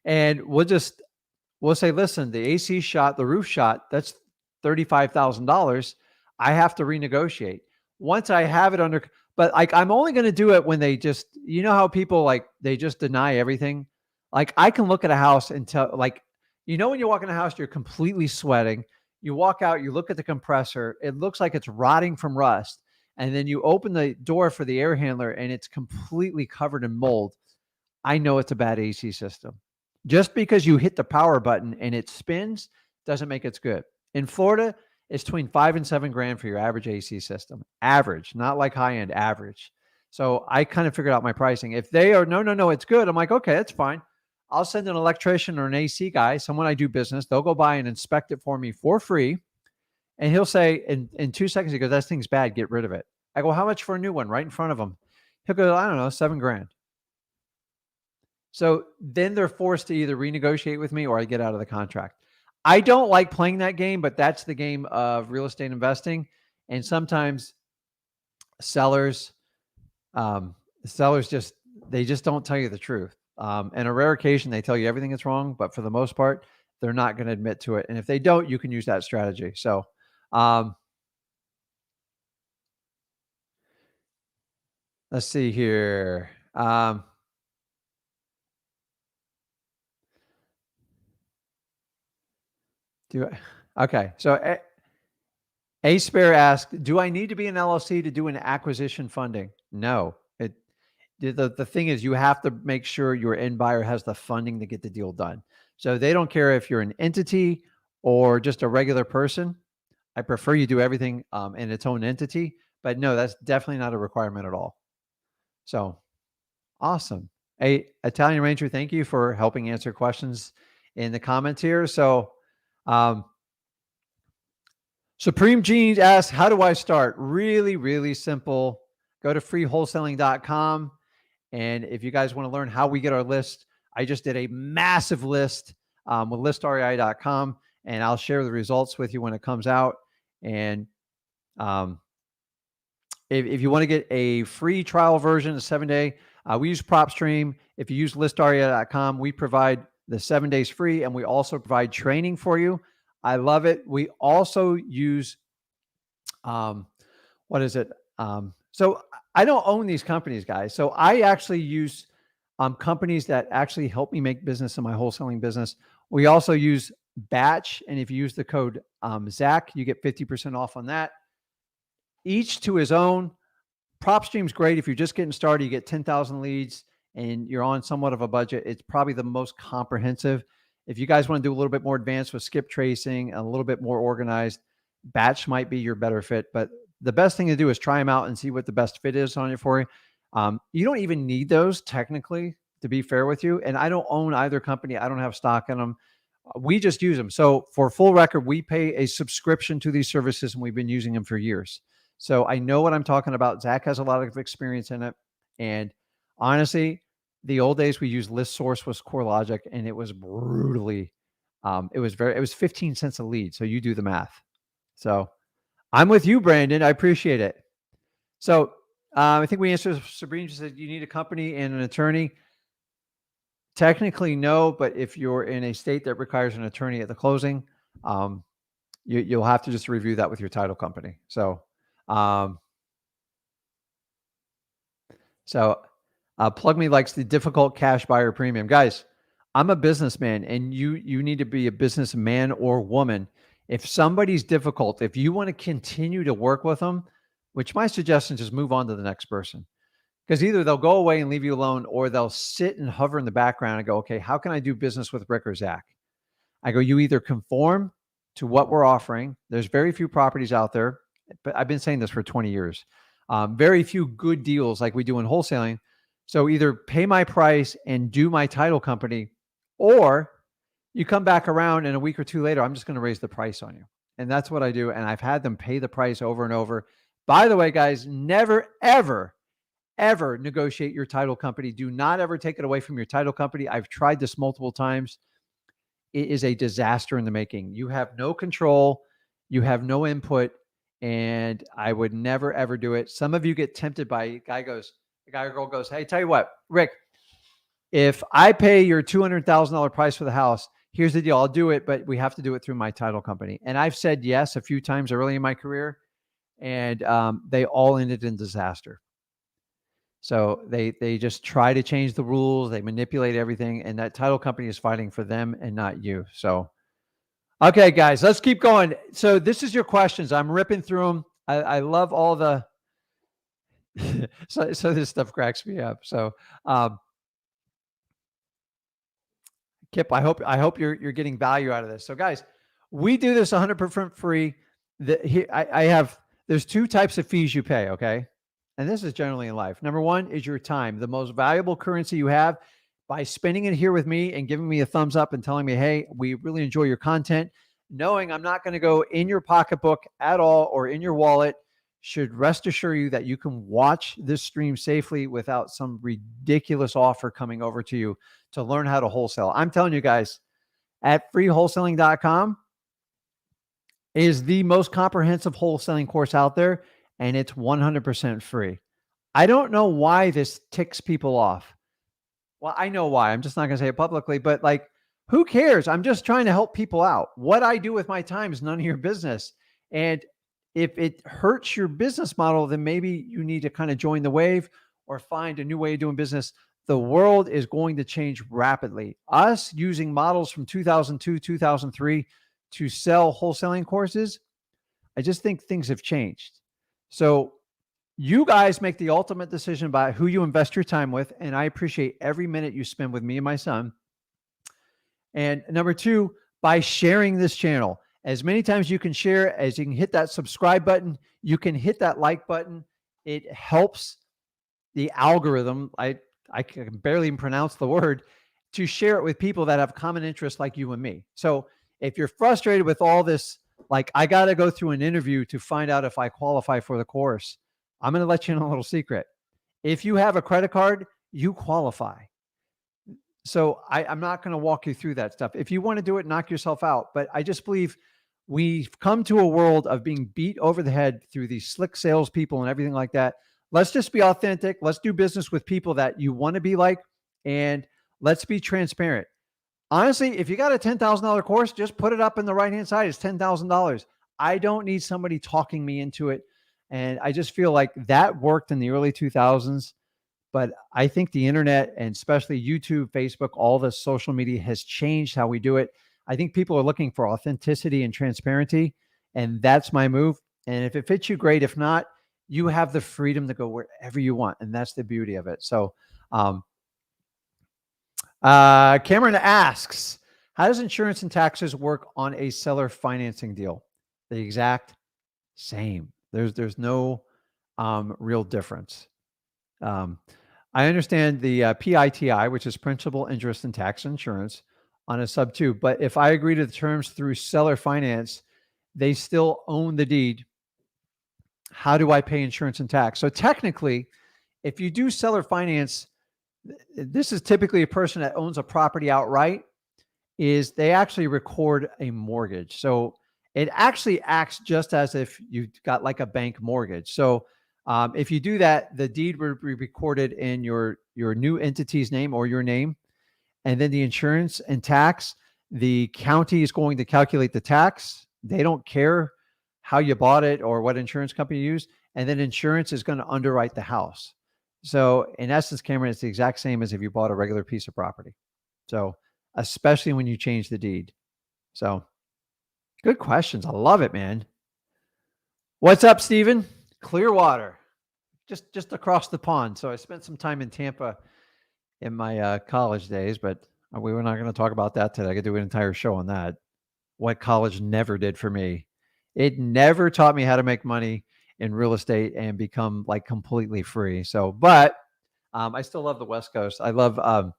and we'll say, listen, the AC shot, the roof shot, that's $35,000. I have to renegotiate. Once I have it under, but like, I'm only going to do it when they just, you know how people like, they just deny everything. Like, I can look at a house and tell, like, when you walk in a house, you're completely sweating. You walk out, you look at the compressor, it looks like it's rotting from rust. And then you open the door for the air handler and it's completely covered in mold. I know it's a bad AC system. Just because you hit the power button and it spins doesn't make it good. In Florida, it's between $5,000 and $7,000 for your average AC system. Average, not like high end, average. So I kind of figured out my pricing. If they are, no, no, no, it's good. I'm like, okay, that's fine. I'll send an electrician or an AC guy, someone I do business. They'll go by and inspect it for me for free. And he'll say in 2 seconds, he goes, that thing's bad. Get rid of it. I go, how much for a new one? Right in front of him. He'll go, I don't know, $7,000. So then they're forced to either renegotiate with me or I get out of the contract. I don't like playing that game, but that's the game of real estate investing. And sometimes sellers just don't tell you the truth. And a rare occasion, they tell you everything is wrong, but for the most part, they're not going to admit to it. And if they don't, you can use that strategy. So, let's see here. Okay. So A Spare asked, do I need to be an LLC to do an acquisition funding? No. The thing is, you have to make sure your end buyer has the funding to get the deal done. So they don't care if you're an entity or just a regular person. I prefer you do everything in its own entity, but no, that's definitely not a requirement at all. So awesome. Hey, Italian Ranger, thank you for helping answer questions in the comments here. So, Supreme Genius asks, how do I start? Really, really simple. Go to freewholesaling.com. And if you guys want to learn how we get our list, I just did a massive list with listrei.com, and I'll share the results with you when it comes out. And if you want to get a free trial version, a 7-day, we use PropStream. If you use listrei.com, we provide the 7 days free, and we also provide training for you. I love it. We also use, what is it? So I don't own these companies, guys. So I actually use companies that actually help me make business in my wholesaling business. We also use Batch. And if you use the code Zach, you get 50% off on that. Each to his own. PropStream's great. If you're just getting started, you get 10,000 leads and you're on somewhat of a budget. It's probably the most comprehensive. If you guys want to do a little bit more advanced with skip tracing, a little bit more organized, Batch might be your better fit. But the best thing to do is try them out and see what the best fit is on it for you. You don't even need those technically, to be fair with you. And I don't own either company. I don't have stock in them. We just use them. So for full record, we pay a subscription to these services and we've been using them for years. So I know what I'm talking about. Zach has a lot of experience in it. And honestly, the old days we used List Source was CoreLogic, and it was brutally, it was 15 cents a lead. So you do the math. So I'm with you, Brandon. I appreciate it. So I think we answered. Sabrina said you need a company and an attorney. Technically, no, but if you're in a state that requires an attorney at the closing, you'll have to just review that with your title company. So, Plug Me likes the difficult cash buyer premium. Guys, I'm a businessman, and you need to be a businessman or woman. If somebody's difficult, if you want to continue to work with them, which my suggestion is just move on to the next person. Because either they'll go away and leave you alone, or they'll sit and hover in the background and go, okay, how can I do business with Rick or Zach? I go, you either conform to what we're offering. There's very few properties out there, but I've been saying this for 20 years. Very few good deals like we do in wholesaling. So either pay my price and do my title company, or you come back around and a week or two later, I'm just going to raise the price on you. And that's what I do. And I've had them pay the price over and over. By the way, guys, never, ever, ever negotiate your title company. Do not ever take it away from your title company. I've tried this multiple times. It is a disaster in the making. You have no control, you have no input, and I would never, ever do it. Some of you get tempted by the guy or girl goes, hey, tell you what, Rick, if I pay your $200,000 price for the house, here's the deal. I'll do it, but we have to do it through my title company. And I've said yes a few times early in my career, and they all ended in disaster. So they just try to change the rules. They manipulate everything, and that title company is fighting for them and not you. So, okay, guys, let's keep going. So this is your questions. I'm ripping through them. I love all the. so this stuff cracks me up. So, Kip, I hope you're getting value out of this. So, guys, we do this 100% free. There's two types of fees you pay. Okay. And this is generally in life. Number one is your time, the most valuable currency you have. By spending it here with me and giving me a thumbs up and telling me, hey, we really enjoy your content, knowing I'm not going to go in your pocketbook at all or in your wallet, should rest assure you that you can watch this stream safely without some ridiculous offer coming over to you to learn how to wholesale. I'm telling you guys, at freewholesaling.com is the most comprehensive wholesaling course out there, and it's 100% free. I don't know why this ticks people off. Well, I know why. I'm just not going to say it publicly, but like, who cares? I'm just trying to help people out. What I do with my time is none of your business. And if it hurts your business model, then maybe you need to kind of join the wave or find a new way of doing business. The world is going to change rapidly. Us using models from 2002, 2003 to sell wholesaling courses, I just think things have changed. So you guys make the ultimate decision about who you invest your time with. And I appreciate every minute you spend with me and my son. And number two, by sharing this channel. As many times you can share, as you can hit that subscribe button, you can hit that like button. It helps the algorithm. I can barely even pronounce the word, to share it with people that have common interests like you and me. So if you're frustrated with all this, like I got to go through an interview to find out if I qualify for the course, I'm going to let you know a little secret. If you have a credit card, you qualify. So I'm not going to walk you through that stuff. If you want to do it, knock yourself out. But I just believe we've come to a world of being beat over the head through these slick salespeople and everything like that. Let's just be authentic. Let's do business with people that you want to be like, and let's be transparent. Honestly, if you got a $10,000 course, just put it up in the right-hand side. It's $10,000. I don't need somebody talking me into it. And I just feel like that worked in the early 2000s. But I think the internet, and especially YouTube, Facebook, all the social media has changed how we do it. I think people are looking for authenticity and transparency, and that's my move. And if it fits you, great. If not, you have the freedom to go wherever you want, and that's the beauty of it. So Cameron asks, how does insurance and taxes work on a seller financing deal? The exact same. There's no real difference. I understand the PITI, which is principal, interest, and tax insurance on a sub 2. But if I agree to the terms through seller finance, they still own the deed. How do I pay insurance and tax? So technically, if you do seller finance, this is typically a person that owns a property outright, is they actually record a mortgage. So it actually acts just as if you got like a bank mortgage. So if you do that, the deed will be recorded in your new entity's name or your name. And then the insurance and tax, the county is going to calculate the tax. They don't care how you bought it or what insurance company you use. And then insurance is going to underwrite the house. So in essence, Cameron, it's the exact same as if you bought a regular piece of property. So especially when you change the deed. So good questions. I love it, man. What's up, Stephen? Clearwater, just across the pond. So I spent some time in Tampa in my college days, but we were not going to talk about that today. I could do an entire show on that. What college never did for me. It never taught me how to make money in real estate and become like completely free. So, but I still love the West Coast. I love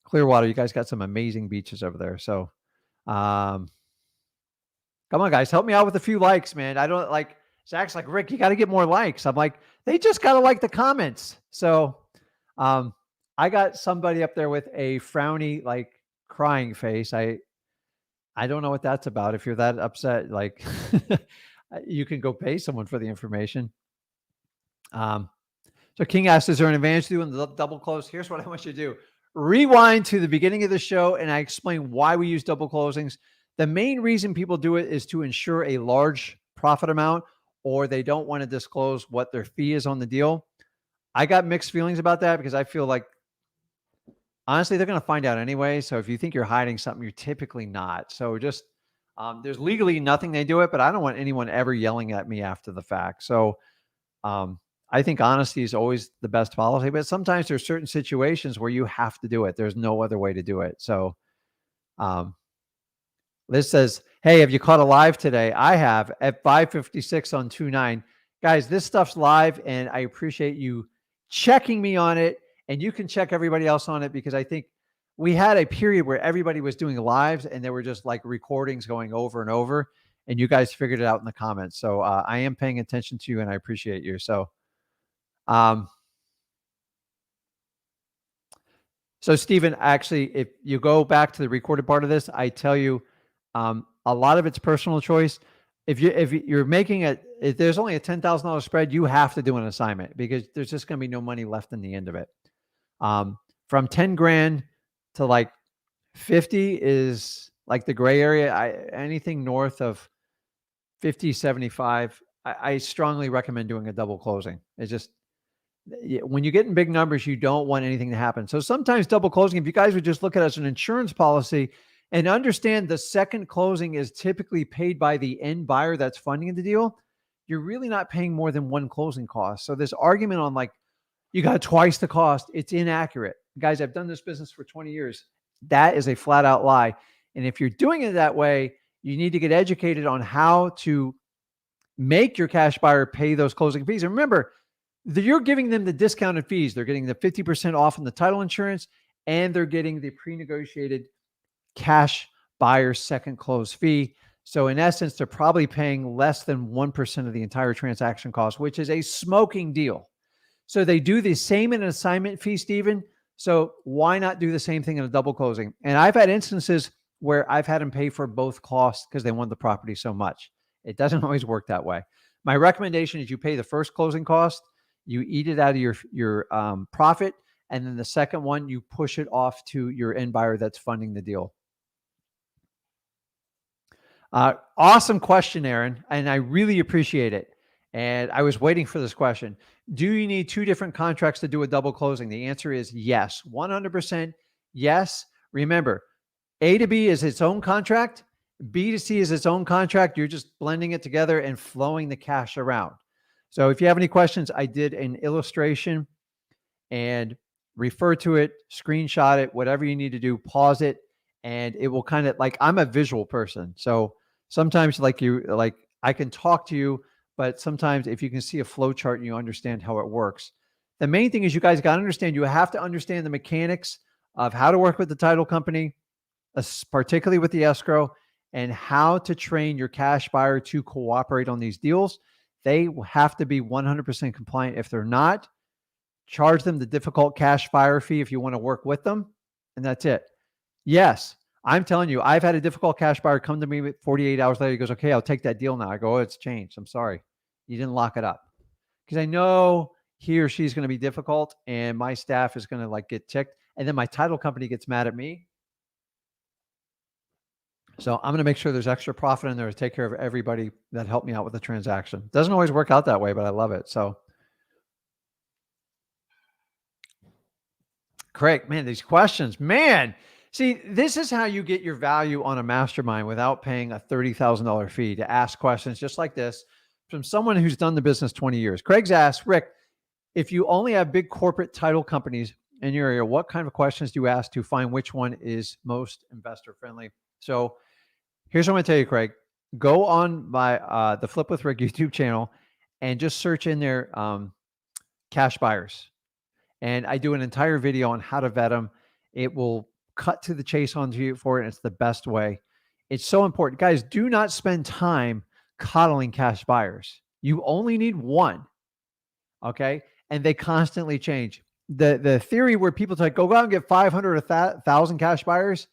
Clearwater. You guys got some amazing beaches over there. So Come on, guys, help me out with a few likes, man. I don't like Zach's like, Rick, you got to get more likes. I'm like, they just got to like the comments. So I got somebody up there with a frowny, like crying face. I don't know what that's about. If you're that upset, like you can go pay someone for the information. So King asked, is there an advantage to doing the double close? Here's what I want you to do. Rewind to the beginning of the show, and I explain why we use double closings. The main reason people do it is to ensure a large profit amount, or they don't want to disclose what their fee is on the deal. I got mixed feelings about that because I feel like, honestly, they're going to find out anyway. So if you think you're hiding something, you're typically not. So just, there's legally nothing they do it, but I don't want anyone ever yelling at me after the fact. So, I think honesty is always the best policy, but sometimes there's certain situations where you have to do it. There's no other way to do it. So, um, Liz says, hey, have you caught a live today? I have at 5:56 on 2/9. Guys, this stuff's live, and I appreciate you checking me on it, and you can check everybody else on it because I think we had a period where everybody was doing lives and there were just like recordings going over and over, and you guys figured it out in the comments. So I am paying attention to you, and I appreciate you. So, um, Stephen, actually, if you go back to the recorded part of this, I tell you, a lot of it's personal choice. If you're making if there's only a $10,000 spread, you have to do an assignment because there's just going to be no money left in the end of it. From 10 grand to like 50 is like the gray area. Anything north of 50, 75, I strongly recommend doing a double closing. It's just, when you get in big numbers, you don't want anything to happen. So sometimes double closing, if you guys would just look at it as an insurance policy and understand the second closing is typically paid by the end buyer that's funding the deal, you're really not paying more than one closing cost. So this argument on like, you got twice the cost, it's inaccurate. Guys, I've done this business for 20 years. That is a flat out lie. And if you're doing it that way, you need to get educated on how to make your cash buyer pay those closing fees. And remember, you're giving them the discounted fees. They're getting the 50% off on the title insurance, and they're getting the pre-negotiated cash buyer's second close fee. So in essence, they're probably paying less than 1% of the entire transaction cost, which is a smoking deal. So they do the same in an assignment fee, Stephen. So why not do the same thing in a double closing? And I've had instances where I've had them pay for both costs because they want the property so much. It doesn't always work that way. My recommendation is you pay the first closing cost, you eat it out of your profit, and then the second one, you push it off to your end buyer that's funding the deal. Awesome question, Aaron, and I really appreciate it. And I was waiting for this question. Do you need two different contracts to do a double closing? The answer is yes, 100% yes. Remember, A to B is its own contract. B to C is its own contract. You're just blending it together and flowing the cash around. So if you have any questions, I did an illustration and refer to it, screenshot it, whatever you need to do, pause it, and it will kind of like, I'm a visual person. So sometimes like I can talk to you, but sometimes if you can see a flow chart and you understand how it works. The main thing is you guys got to understand, you have to understand the mechanics of how to work with the title company, particularly with the escrow, and how to train your cash buyer to cooperate on these deals. They have to be 100% compliant. If they're not, charge them the difficult cash buyer fee if you want to work with them, and that's it. Yes, I'm telling you, I've had a difficult cash buyer come to me 48 hours later. He goes, okay, I'll take that deal now. I go, oh, it's changed. I'm sorry. You didn't lock it up. Because I know he or she's going to be difficult and my staff is going to like get ticked. And then my title company gets mad at me. So I'm going to make sure there's extra profit in there to take care of everybody that helped me out with the transaction. Doesn't always work out that way, but I love it. So Craig, man, these questions, man. See, this is how you get your value on a mastermind without paying a $30,000 fee to ask questions just like this from someone who's done the business 20 years. Craig's asked, Rick, if you only have big corporate title companies in your area, what kind of questions do you ask to find which one is most investor friendly? So here's what I'm going to tell you, Craig. Go on my the Flip with Rick YouTube channel and just search in there cash buyers. And I do an entire video on how to vet them. It will cut to the chase on you for it. And it's the best way. It's so important. Guys, do not spend time coddling cash buyers. You only need one. Okay. And they constantly change. The theory where people say, go out and get 500 or 1,000 cash buyers,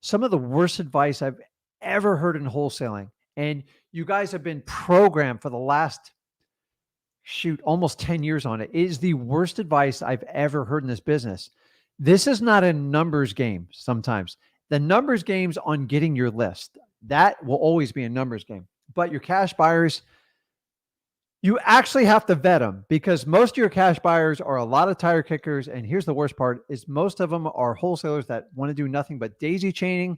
some of the worst advice I've ever heard in wholesaling. And you guys have been programmed for the last almost 10 years on it. It is the worst advice I've ever heard in this business. This is not a numbers game sometimes. The numbers game's on getting your list. That will always be a numbers game. But your cash buyers, you actually have to vet them because most of your cash buyers are a lot of tire kickers. And here's the worst part is most of them are wholesalers that want to do nothing but daisy chaining.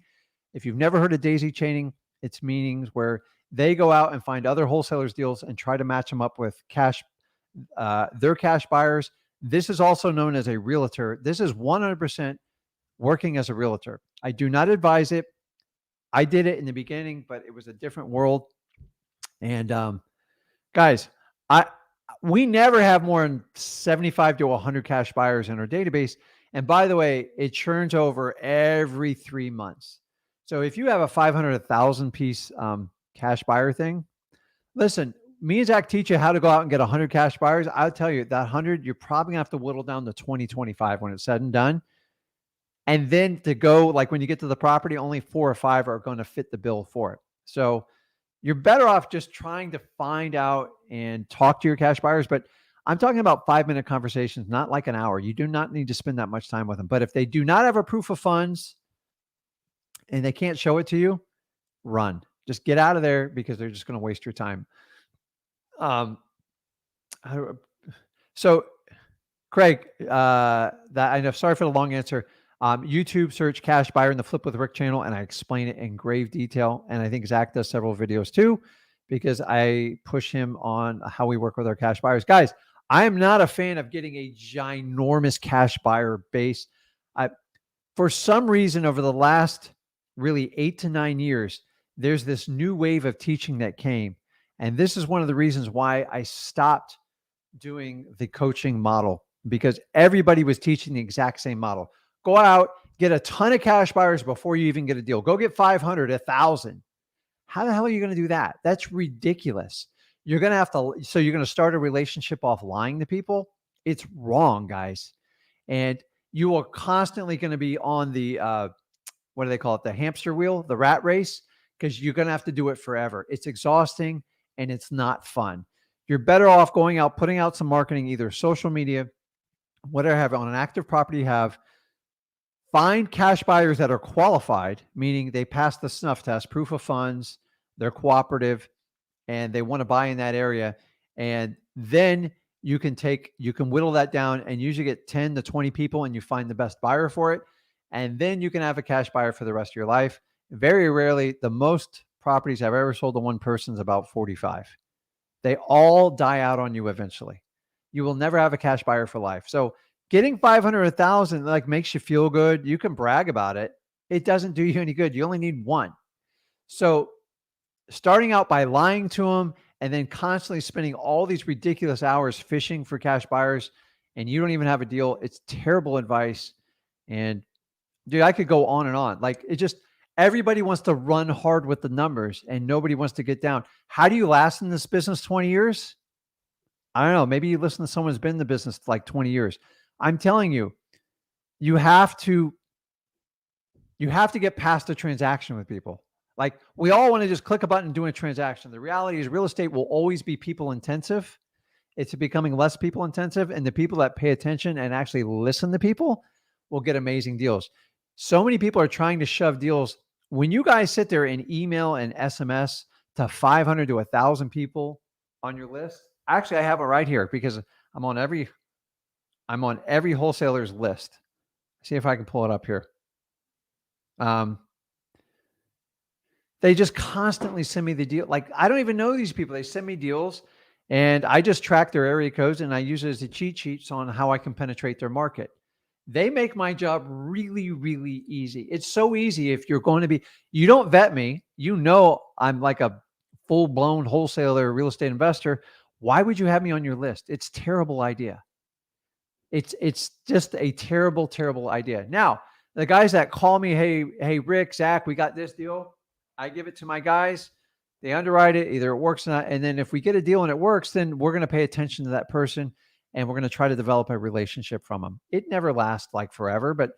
If you've never heard of daisy chaining, it's meetings where they go out and find other wholesalers deals and try to match them up with their cash buyers. This is also known as a realtor. This is 100% working as a realtor. I do not advise it. I did it in the beginning, but it was a different world. And guys, we never have more than 75 to 100 cash buyers in our database. And by the way, it churns over every 3 months. So if you have a 500, 1,000 piece cash buyer thing, listen, me and Zach teach you how to go out and get 100 cash buyers. I'll tell you that 100, you're probably gonna have to whittle down to 20, 25 when it's said and done. And then to go, like when you get to the property, only 4 or 5 are going to fit the bill for it. So you're better off just trying to find out and talk to your cash buyers. But I'm talking about 5-minute conversations, not like an hour. You do not need to spend that much time with them. But if they do not have a proof of funds and they can't show it to you, run. Just get out of there because they're just going to waste your time. So Craig, that I know, sorry for the long answer. YouTube search cash buyer in the Flip with Rick channel, and I explain it in grave detail. And I think Zach does several videos too, because I push him on how we work with our cash buyers. Guys, I am not a fan of getting a ginormous cash buyer base. For some reason, over the last really 8 to 9 years, there's this new wave of teaching that came. And this is one of the reasons why I stopped doing the coaching model, because everybody was teaching the exact same model. Go out, get a ton of cash buyers before you even get a deal. Go get 500, 1,000. How the hell are you going to do that? That's ridiculous. You're going to have to, so you're going to start a relationship off lying to people. It's wrong, guys. And you are constantly going to be on the, what do they call it? The hamster wheel, the rat race, because you're going to have to do it forever. It's exhausting and it's not fun. You're better off going out, putting out some marketing, either social media, whatever have on an active property you have. Find cash buyers that are qualified, meaning they pass the snuff test, proof of funds, they're cooperative, and they want to buy in that area. And then you can whittle that down and usually get 10 to 20 people and you find the best buyer for it. And then you can have a cash buyer for the rest of your life. Very rarely, the most properties I've ever sold to one person is about 45. They all die out on you eventually. You will never have a cash buyer for life. So getting 500, 1,000 like makes you feel good. You can brag about it. It doesn't do you any good. You only need one. So starting out by lying to them and then constantly spending all these ridiculous hours fishing for cash buyers and you don't even have a deal, it's terrible advice. And dude, I could go on and on. Like it just, everybody wants to run hard with the numbers and nobody wants to get down. How do you last in this business 20 years? I don't know. Maybe you listen to someone who's been in the business like 20 years. I'm telling you, you have to get past a transaction with people. Like we all want to just click a button and do a transaction. The reality is real estate will always be people intensive. It's becoming less people intensive. And the people that pay attention and actually listen to people will get amazing deals. So many people are trying to shove deals. When you guys sit there and email and SMS to 500 to 1,000 people on your list, actually I have it right here because I'm on every wholesaler's list. See if I can pull it up here. They just constantly send me the deal. Like I don't even know these people. They send me deals and I just track their area codes and I use it as a cheat sheet on how I can penetrate their market. They make my job really, really easy. It's so easy if you're going to be, you don't vet me. You know, I'm like a full-blown wholesaler, real estate investor. Why would you have me on your list? It's a terrible idea. It's just a terrible, terrible idea. Now, the guys that call me, hey, Rick, Zach, we got this deal. I give it to my guys. They underwrite it. Either it works or not. And then if we get a deal and it works, then we're going to pay attention to that person and we're going to try to develop a relationship from them. It never lasts like forever, but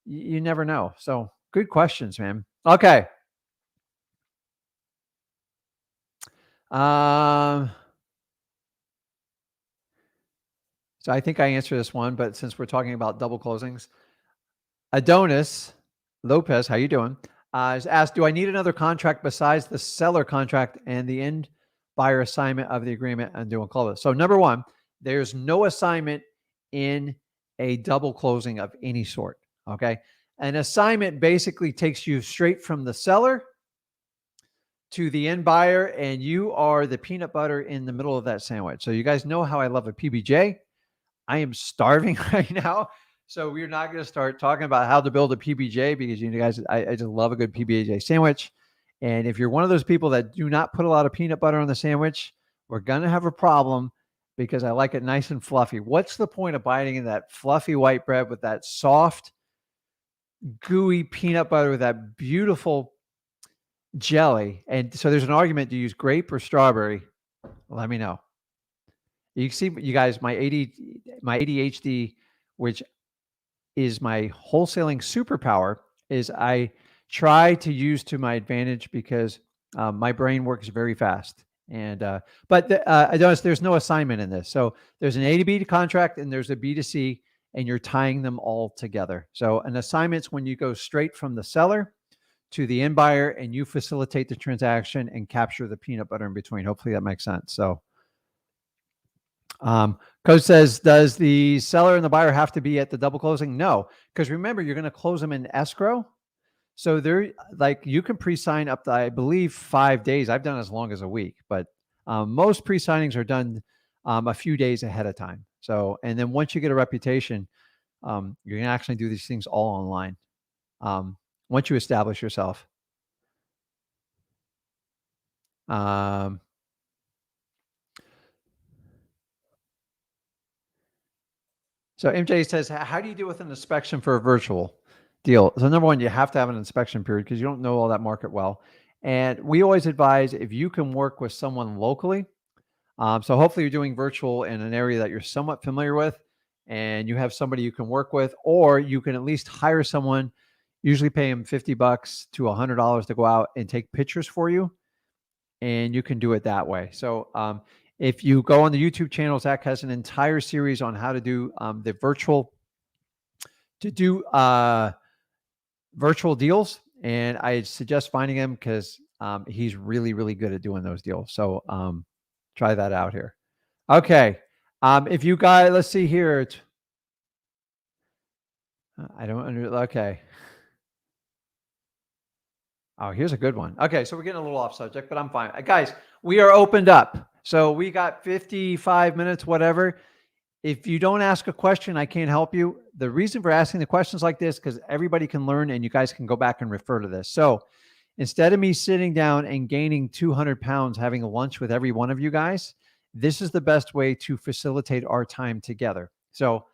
you never know. So good questions, man. Okay. So I think I answered this one, but since we're talking about double closings, Adonis Lopez, how you doing? Is asked, do I need another contract besides the seller contract and the end buyer assignment of the agreement and doing close? So number one, there's no assignment in a double closing of any sort. Okay. An assignment basically takes you straight from the seller to the end buyer, and you are the peanut butter in the middle of that sandwich. So you guys know how I love a PBJ. I am starving right now. So we're not going to start talking about how to build a PBJ because you guys, I just love a good PBJ sandwich. And if you're one of those people that do not put a lot of peanut butter on the sandwich, we're going to have a problem because I like it nice and fluffy. What's the point of biting in that fluffy white bread with that soft, gooey peanut butter with that beautiful jelly? And so there's an argument to use grape or strawberry. Let me know. You see, you guys, my ADHD, which is my wholesaling superpower, is I try to use to my advantage because my brain works very fast. And but there's no assignment in this. So there's an A to B contract and there's a B to C, and you're tying them all together. So an assignment's when you go straight from the seller to the end buyer and you facilitate the transaction and capture the peanut butter in between. Hopefully that makes sense. So Coach says, does the seller and the buyer have to be at the double closing? No, because remember, you're going to close them in escrow. So they're like, you can pre-sign up to, I believe, 5 days. I've done as long as a week, but most pre-signings are done a few days ahead of time. So, and then once you get a reputation, you can actually do these things all online. Once you establish yourself. So MJ says, how do you deal with an inspection for a virtual deal? So number one, you have to have an inspection period because you don't know all that market well. And we always advise if you can work with someone locally. So hopefully you're doing virtual in an area that you're somewhat familiar with and you have somebody you can work with, or you can at least hire someone, usually pay them $50 to $100 to go out and take pictures for you. And you can do it that way. So if you go on the YouTube channel, Zach has an entire series on how to do virtual deals. And I suggest finding him because he's really, really good at doing those deals. So try that out here. Okay. If you guys, let's see here. Okay. Oh, here's a good one. Okay, so we're getting a little off subject, but I'm fine. Guys, we are opened up. So we got 55 minutes, whatever. If you don't ask a question, I can't help you. The reason for asking the questions like this, because everybody can learn and you guys can go back and refer to this. So instead of me sitting down and gaining 200 pounds, having lunch with every one of you guys, this is the best way to facilitate our time together. So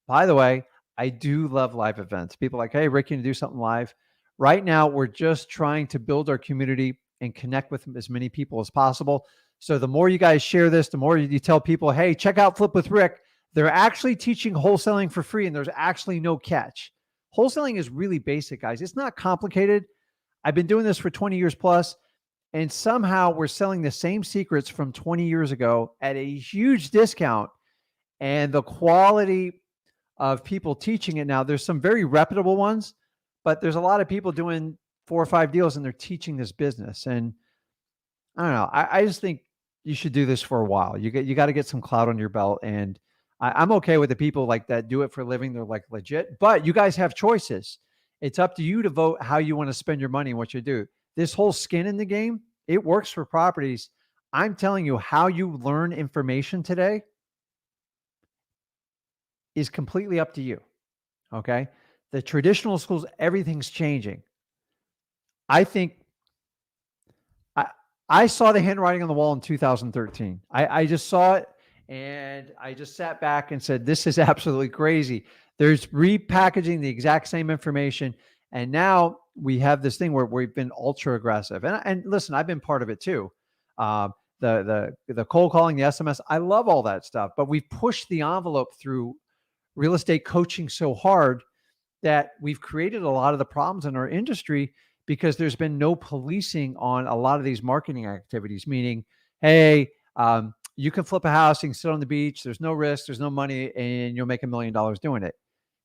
by the way, I do love live events. People are like, hey, Rick, can you do something live? Right now, we're just trying to build our community and connect with as many people as possible. So the more you guys share this, the more you tell people, hey, check out Flip with Rick. They're actually teaching wholesaling for free and there's actually no catch. Wholesaling is really basic, guys. It's not complicated. I've been doing this for 20 years plus, and somehow we're selling the same secrets from 20 years ago at a huge discount. And the quality of people teaching it now, there's some very reputable ones, but there's a lot of people doing 4 or 5 deals and they're teaching this business. And I don't know. I just think you should do this for a while. You got to get some clout on your belt. And I'm okay with the people like that do it for a living. They're like legit, but you guys have choices. It's up to you to vote how you want to spend your money and what you do. This whole skin in the game, it works for properties. I'm telling you, how you learn information today is completely up to you. Okay. The traditional schools, everything's changing. I think I saw the handwriting on the wall in 2013. I just saw it and I just sat back and said, this is absolutely crazy. There's repackaging the exact same information. And now we have this thing where we've been ultra aggressive. And listen, I've been part of it too. The cold calling, the SMS, I love all that stuff, but we've pushed the envelope through real estate coaching so hard that we've created a lot of the problems in our industry because there's been no policing on a lot of these marketing activities, meaning, hey, you can flip a house, you can sit on the beach, there's no risk, there's no money, and you'll make $1 million doing it.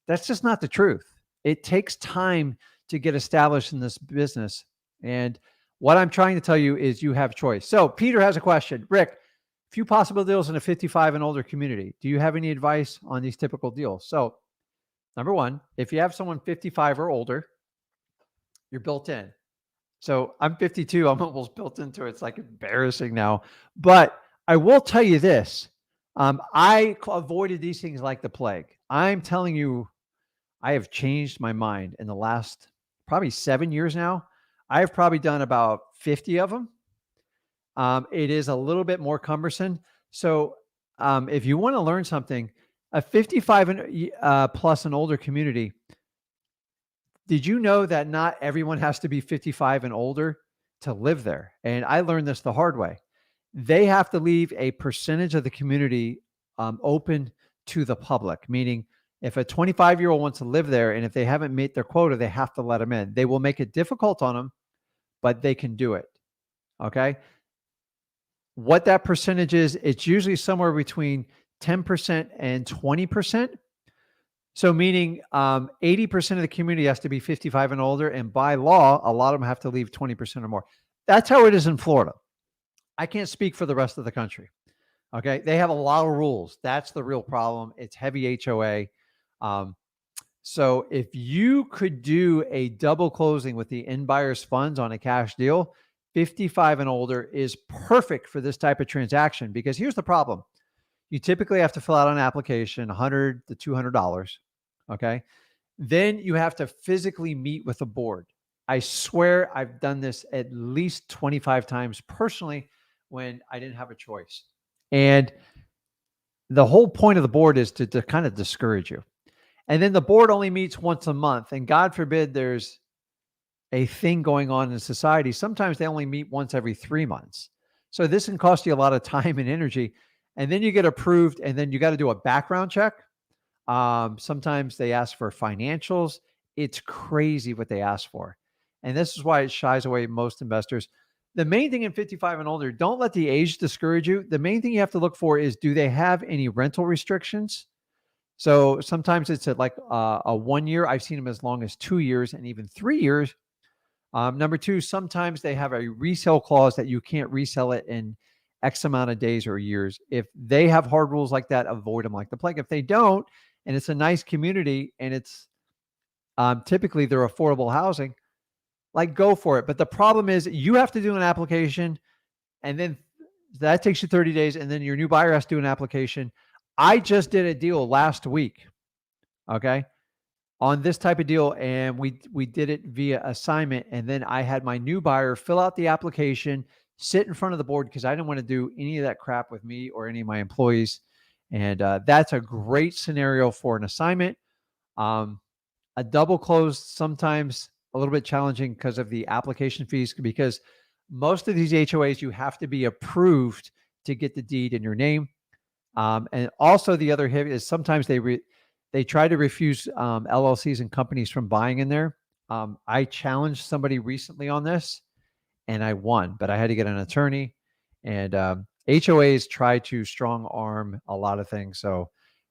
That's just not the truth. It takes time to get established in this business. And what I'm trying to tell you is you have choice. So Peter has a question. Rick, few possible deals in a 55 and older community. Do you have any advice on these typical deals? So number one, if you have someone 55 or older, you're built in. So I'm 52. I'm almost built into it. It's like embarrassing now. But I will tell you this. I avoided these things like the plague. I'm telling you, I have changed my mind in the last probably 7 years now. I've probably done about 50 of them. It is a little bit more cumbersome. So if you want to learn something, a 55 and plus and older community, did you know that not everyone has to be 55 and older to live there? And I learned this the hard way. They have to leave a percentage of the community open to the public, meaning if a 25-year-old wants to live there and if they haven't met their quota, they have to let them in. They will make it difficult on them, but they can do it. Okay. What that percentage is, it's usually somewhere between 10% and 20%. So meaning 80% of the community has to be 55 and older. And by law, a lot of them have to leave 20% or more. That's how it is in Florida. I can't speak for the rest of the country. Okay. They have a lot of rules. That's the real problem. It's heavy HOA. So if you could do a double closing with the end buyer's funds on a cash deal, 55 and older is perfect for this type of transaction, because here's the problem. You typically have to fill out an application, $100 to $200. Okay. Then you have to physically meet with the board. I swear I've done this at least 25 times personally when I didn't have a choice. And the whole point of the board is to kind of discourage you. And then the board only meets once a month. And God forbid there's a thing going on in society. Sometimes they only meet once every 3 months. So this can cost you a lot of time and energy. And then you get approved, and then you got to do a background check. Sometimes they ask for financials. It's crazy what they ask for. And this is why it shies away most investors. The main thing in 55 and older, don't let the age discourage you. The main thing you have to look for is, do they have any rental restrictions? So sometimes it's at like a 1 year. I've seen them as long as 2 years and even 3 years. Number two, sometimes they have a resale clause that you can't resell it in X amount of days or years. If they have hard rules like that, avoid them like the plague. If they don't, and it's a nice community and it's typically they're affordable housing, like go for it. But the problem is you have to do an application, and then that takes you 30 days. And then your new buyer has to do an application. I just did a deal last week. Okay. On this type of deal, and we did it via assignment, and then I had my new buyer fill out the application, sit in front of the board, because I didn't want to do any of that crap with me or any of my employees. And that's a great scenario for an assignment. A double close, sometimes a little bit challenging because of the application fees, because most of these HOAs, you have to be approved to get the deed in your name. And also the other hit is sometimes they try to refuse LLCs and companies from buying in there. I challenged somebody recently on this, and I won, but I had to get an attorney. And HOAs try to strong arm a lot of things. So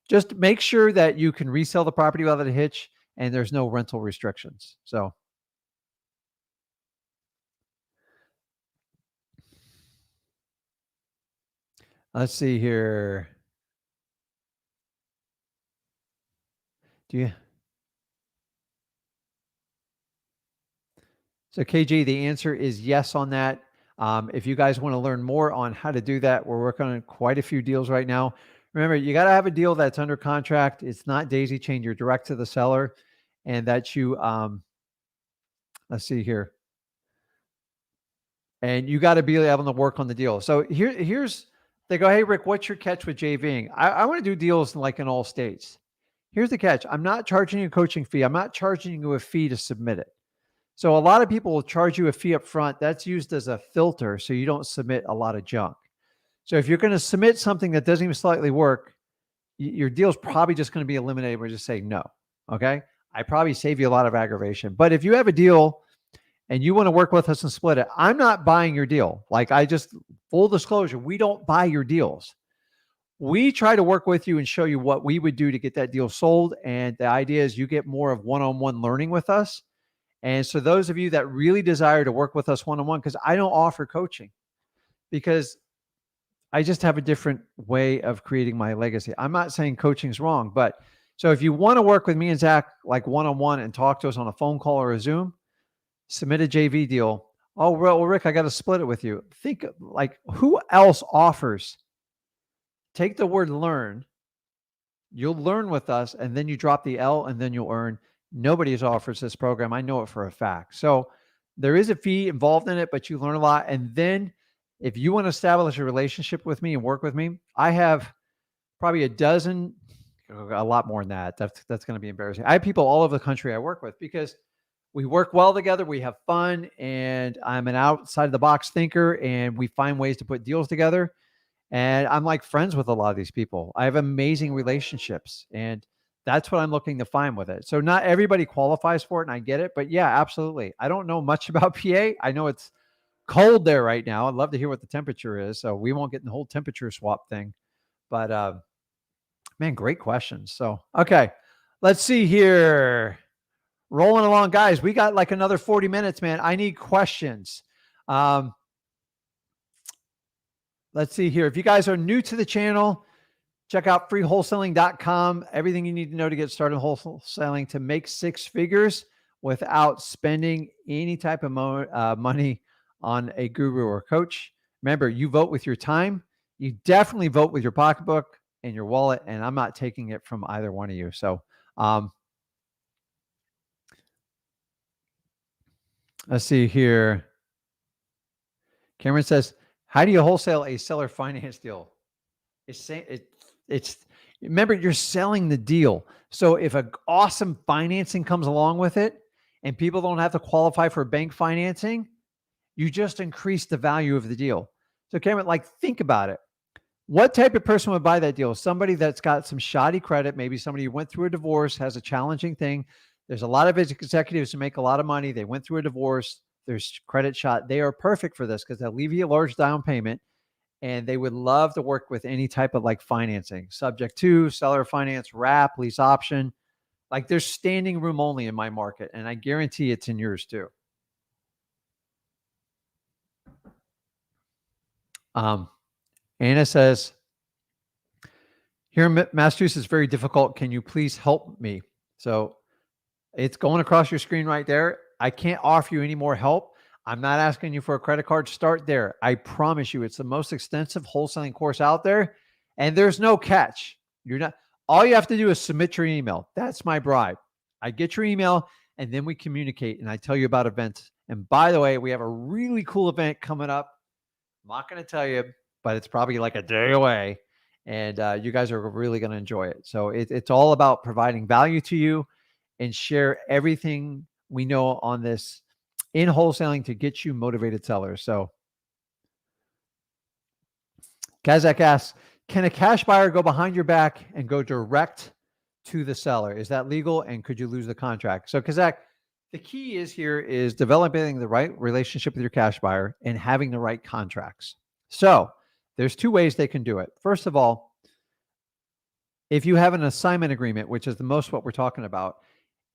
just make sure that you can resell the property without a hitch, and there's no rental restrictions. So let's see here. So KG, the answer is yes on that. If you guys want to learn more on how to do that, we're working on quite a few deals right now. Remember, you got to have a deal that's under contract. It's not daisy chain. You're direct to the seller, and that you, let's see here. And you got to be able to work on the deal. So here's, they go, hey, Rick, what's your catch with JVing? I want to do deals like in all states. Here's the catch. I'm not charging you a coaching fee. I'm not charging you a fee to submit it. So a lot of people will charge you a fee up front. That's used as a filter so you don't submit a lot of junk. So if you're going to submit something that doesn't even slightly work, your deal's probably just going to be eliminated. We're just saying no. Okay. I probably save you a lot of aggravation. But if you have a deal and you want to work with us and split it, I'm not buying your deal. Like, I just, full disclosure, we don't buy your deals. We try to work with you and show you what we would do to get that deal sold. And the idea is you get more of one-on-one learning with us. And so those of you that really desire to work with us one-on-one, because I don't offer coaching, because I just have a different way of creating my legacy. I'm not saying coaching's wrong, but so if you want to work with me and Zach like one-on-one and talk to us on a phone call or a Zoom, submit a JV deal. Oh, well, Rick, I got to split it with you. Think like, who else offers? Take the word learn. You'll learn with us, and then you drop the L, and then you'll earn. Nobody offers this program. I know it for a fact. So there is a fee involved in it, but you learn a lot. And then if you want to establish a relationship with me and work with me, I have probably a dozen, a lot more than that. That's going to be embarrassing. I have people all over the country I work with because we work well together. We have fun, and I'm an outside of the box thinker, and we find ways to put deals together. And I'm like friends with a lot of these people. I have amazing relationships, and that's what I'm looking to find with it. So not everybody qualifies for it, and I get it, but yeah, absolutely. I don't know much about PA. I know it's cold there right now. I'd love to hear what the temperature is. So we won't get in the whole temperature swap thing, but man, great questions. So, okay, let's see here. Rolling along, guys. We got like another 40 minutes, man. I need questions. Let's see here. If you guys are new to the channel, check out freewholesaling.com. Everything you need to know to get started in wholesaling to make six figures without spending any type of money on a guru or coach. Remember, you vote with your time. You definitely vote with your pocketbook and your wallet, and I'm not taking it from either one of you. So let's see here. Cameron says, how do you wholesale a seller finance deal? It's remember, you're selling the deal. So if an awesome financing comes along with it and people don't have to qualify for bank financing, you just increase the value of the deal. So Cameron, like, think about it. What type of person would buy that deal? Somebody that's got some shoddy credit, maybe somebody who went through a divorce, has a challenging thing. There's a lot of executives who make a lot of money. They went through a divorce. There's credit shot. They are perfect for this because they'll leave you a large down payment, and they would love to work with any type of like financing, subject to, seller finance, wrap, lease option. Like, there's standing room only in my market, and I guarantee it's in yours too. Anna says, here in Massachusetts, it's very difficult. Can you please help me? So it's going across your screen right there. I can't offer you any more help. I'm not asking you for a credit card. Start there. I promise you, it's the most extensive wholesaling course out there, and there's no catch. You're not. All you have to do is submit your email. That's my bribe. I get your email, and then we communicate, and I tell you about events. And by the way, we have a really cool event coming up. I'm not going to tell you, but it's probably like a day away, and you guys are really going to enjoy it. So it's all about providing value to you and share everything we know on this in wholesaling to get you motivated sellers. So Kazak asks, can a cash buyer go behind your back and go direct to the seller? Is that legal? And could you lose the contract? So Kazak, the key is developing the right relationship with your cash buyer and having the right contracts. So there's two ways they can do it. First of all, if you have an assignment agreement, which is the most what we're talking about,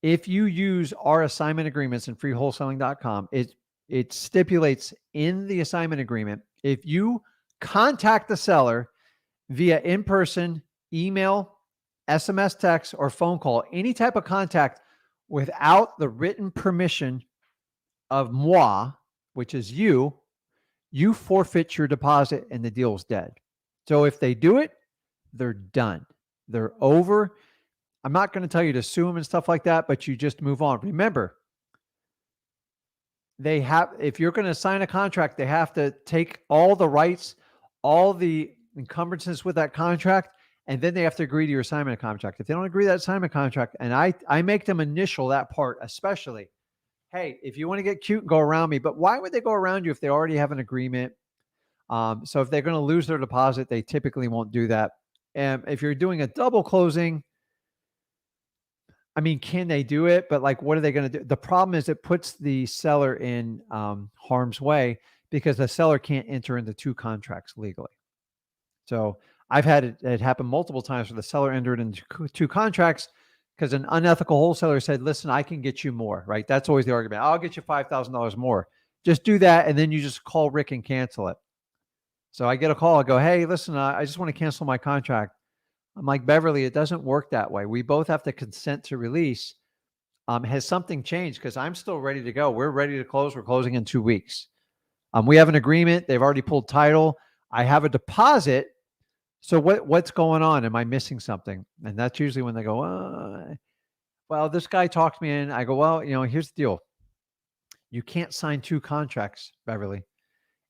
if you use our assignment agreements in freewholesaling.com, it stipulates in the assignment agreement, if you contact the seller via in-person, email, SMS, text, or phone call, any type of contact without the written permission of moi, which is you forfeit your deposit and the deal's dead. So if they do it, they're done. They're over. I'm not going to tell you to sue them and stuff like that, but you just move on. Remember, if you're going to sign a contract, they have to take all the rights, all the encumbrances with that contract, and then they have to agree to your assignment contract. If they don't agree to that assignment contract, and I make them initial that part, especially, hey, if you want to get cute and go around me, but why would they go around you if they already have an agreement? So if they're going to lose their deposit, they typically won't do that. And if you're doing a double closing, I mean, can they do it? But like, what are they going to do? The problem is it puts the seller in harm's way because the seller can't enter into two contracts legally. So I've had it happen multiple times where the seller entered into two contracts because an unethical wholesaler said, listen, I can get you more, right? That's always the argument. I'll get you $5,000 more. Just do that. And then you just call Rick and cancel it. So I get a call. I go, hey, listen, I just want to cancel my contract. I'm like, Beverly, it doesn't work that way. We both have to consent to release. Has something changed? Because I'm still ready to go. We're ready to close. We're closing in 2 weeks. We have an agreement. They've already pulled title. I have a deposit. So what's going on? Am I missing something? And that's usually when they go, well, this guy talked me in. I go, well, here's the deal. You can't sign two contracts, Beverly.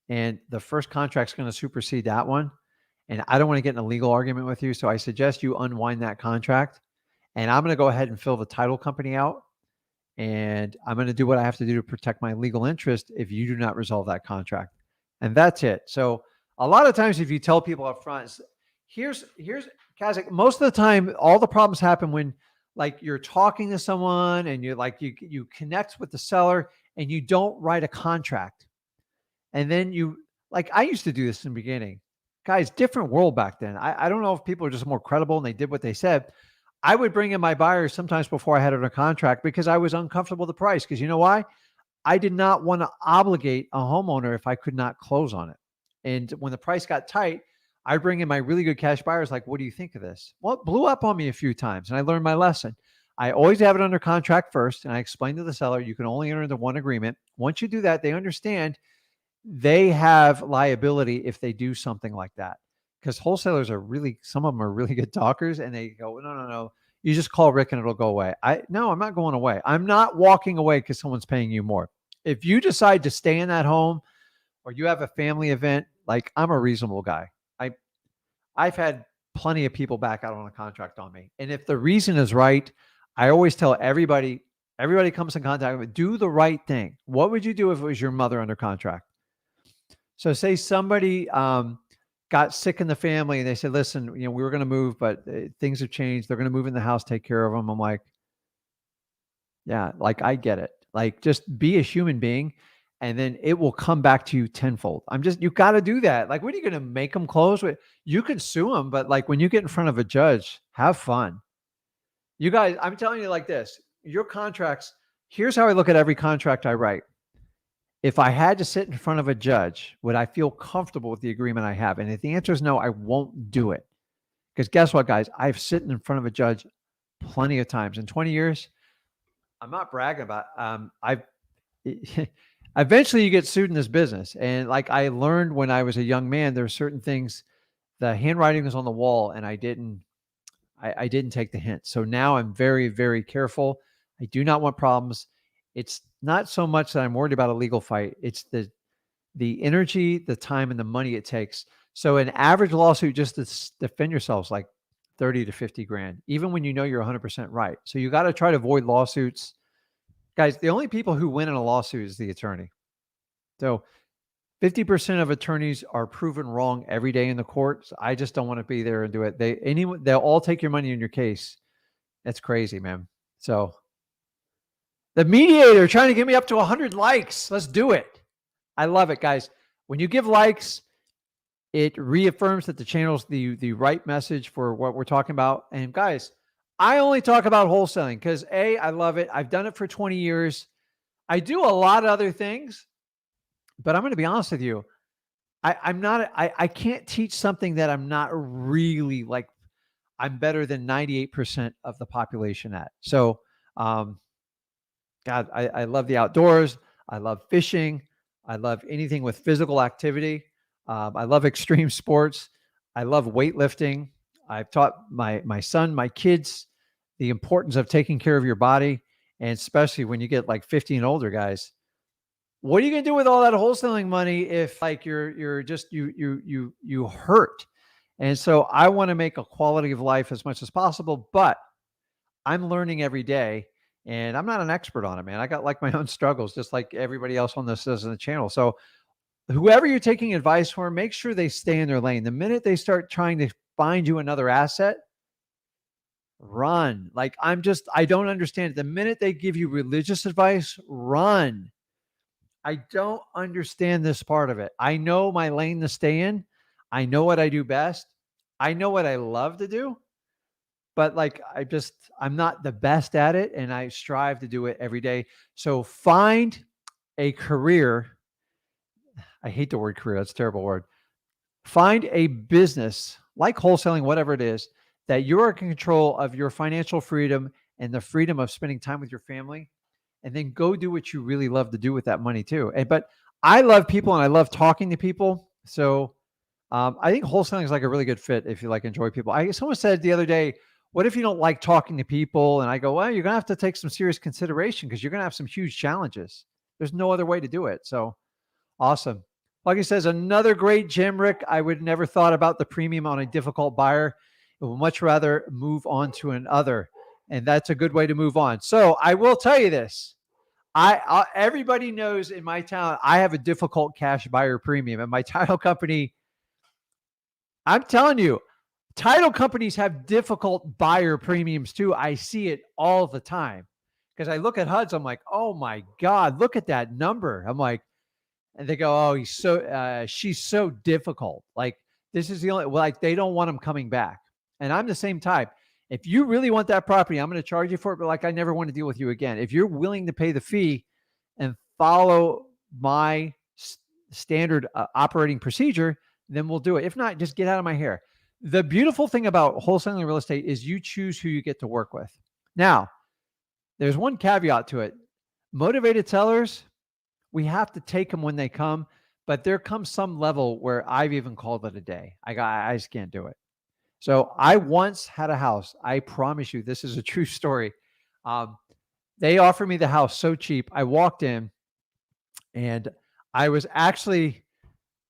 And the first contract's going to supersede that one. And I don't want to get in a legal argument with you. So I suggest you unwind that contract. And I'm going to go ahead and fill the title company out. And I'm going to do what I have to do to protect my legal interest if you do not resolve that contract. And that's it. So a lot of times if you tell people up front, here's guys, like most of the time, all the problems happen when like you're talking to someone and you're like, you connect with the seller and you don't write a contract. And then like I used to do this in the beginning. Guys, different world back then. I don't know if people are just more credible and they did what they said. I would bring in my buyers sometimes before I had it on a contract because I was uncomfortable with the price. Because you know why? I did not want to obligate a homeowner if I could not close on it. And when the price got tight, I bring in my really good cash buyers like, what do you think of this? Well, it blew up on me a few times and I learned my lesson. I always have it under contract first. And I explain to the seller, you can only enter into one agreement. Once you do that, they understand they have liability if they do something like that. Because wholesalers are some of them are really good talkers and they go, no. You just call Rick and it'll go away. No, I'm not going away. I'm not walking away because someone's paying you more. If you decide to stay in that home or you have a family event, like I'm a reasonable guy. I've had plenty of people back out on a contract on me. And if the reason is right, I always tell everybody comes in contact with, do the right thing. What would you do if it was your mother under contract? So say somebody got sick in the family and they said, listen, we were going to move, but things have changed. They're going to move in the house, take care of them. I'm like, yeah, like I get it. Like just be a human being and then it will come back to you tenfold. You got to do that. Like, what are you going to make them close with? You can sue them, but like when you get in front of a judge, have fun. You guys, I'm telling you like this, your contracts, here's how I look at every contract I write. If I had to sit in front of a judge, would I feel comfortable with the agreement I have? And if the answer is no, I won't do it. Because guess what, guys? I've sitting in front of a judge plenty of times. In 20 years, I'm not bragging about eventually you get sued in this business. And like I learned when I was a young man, there are certain things, the handwriting was on the wall and I didn't take the hint. So now I'm very, very careful. I do not want problems. It's not so much that I'm worried about a legal fight. It's the energy, the time, and the money it takes. So an average lawsuit just to defend yourselves like 30 to 50 grand, even when you know you're 100% right. So you got to try to avoid lawsuits. Guys, the only people who win in a lawsuit is the attorney. So 50% of attorneys are proven wrong every day in the courts. I just don't want to be there and do it. They'll all take your money in your case. That's crazy, man. So the mediator trying to get me up to 100 likes. Let's do it. I love it, guys. When you give likes, it reaffirms that the channel's the right message for what we're talking about. And guys, I only talk about wholesaling because I love it. I've done it for 20 years. I do a lot of other things, but I'm going to be honest with you. I can't teach something that I'm not really like, I'm better than 98% of the population at. So, God, I love the outdoors. I love fishing. I love anything with physical activity. I love extreme sports. I love weightlifting. I've taught my son, my kids, the importance of taking care of your body. And especially when you get like 50 and older, guys, what are you going to do with all that wholesaling money if like you're just, you hurt? And so I want to make a quality of life as much as possible, but I'm learning every day. And I'm not an expert on it, man. I got like my own struggles, just like everybody else on this is in the channel. So whoever you're taking advice from, make sure they stay in their lane. The minute they start trying to find you another asset, run. Like I don't understand it. The minute they give you religious advice, run. I don't understand this part of it. I know my lane to stay in. I know what I do best. I know what I love to do, but like I'm not the best at it, and I strive to do it every day. So find a career. I hate the word career. That's a terrible word. Find a business like wholesaling, whatever it is, that you're in control of your financial freedom and the freedom of spending time with your family, and then go do what you really love to do with that money too. But I love people and I love talking to people. So I think wholesaling is like a really good fit if you like enjoy people. Someone said the other day, what if you don't like talking to people? And I go, well, you're going to have to take some serious consideration because you're going to have some huge challenges. There's no other way to do it. So awesome. Like he says, another great gem, Rick. I would never thought about the premium on a difficult buyer. I would much rather move on to another. And that's a good way to move on. So I will tell you this. Everybody knows in my town, I have a difficult cash buyer premium. And my title company, I'm telling you, title companies have difficult buyer premiums too. I see it all the time. Because I look at HUDs, I'm like, oh my God, look at that number. I'm like, and they go, oh, she's so difficult. Like, this is the only, like, they don't want them coming back. And I'm the same type. If you really want that property, I'm going to charge you for it, but like, I never want to deal with you again. If you're willing to pay the fee and follow my standard operating procedure, then we'll do it. If not, just get out of my hair. The beautiful thing about wholesaling real estate is you choose who you get to work with. Now, there's one caveat to it. Motivated sellers, we have to take them when they come, but there comes some level where I've even called it a day. I just can't do it. So I once had a house. I promise you, this is a true story. They offered me the house so cheap. I walked in and I was actually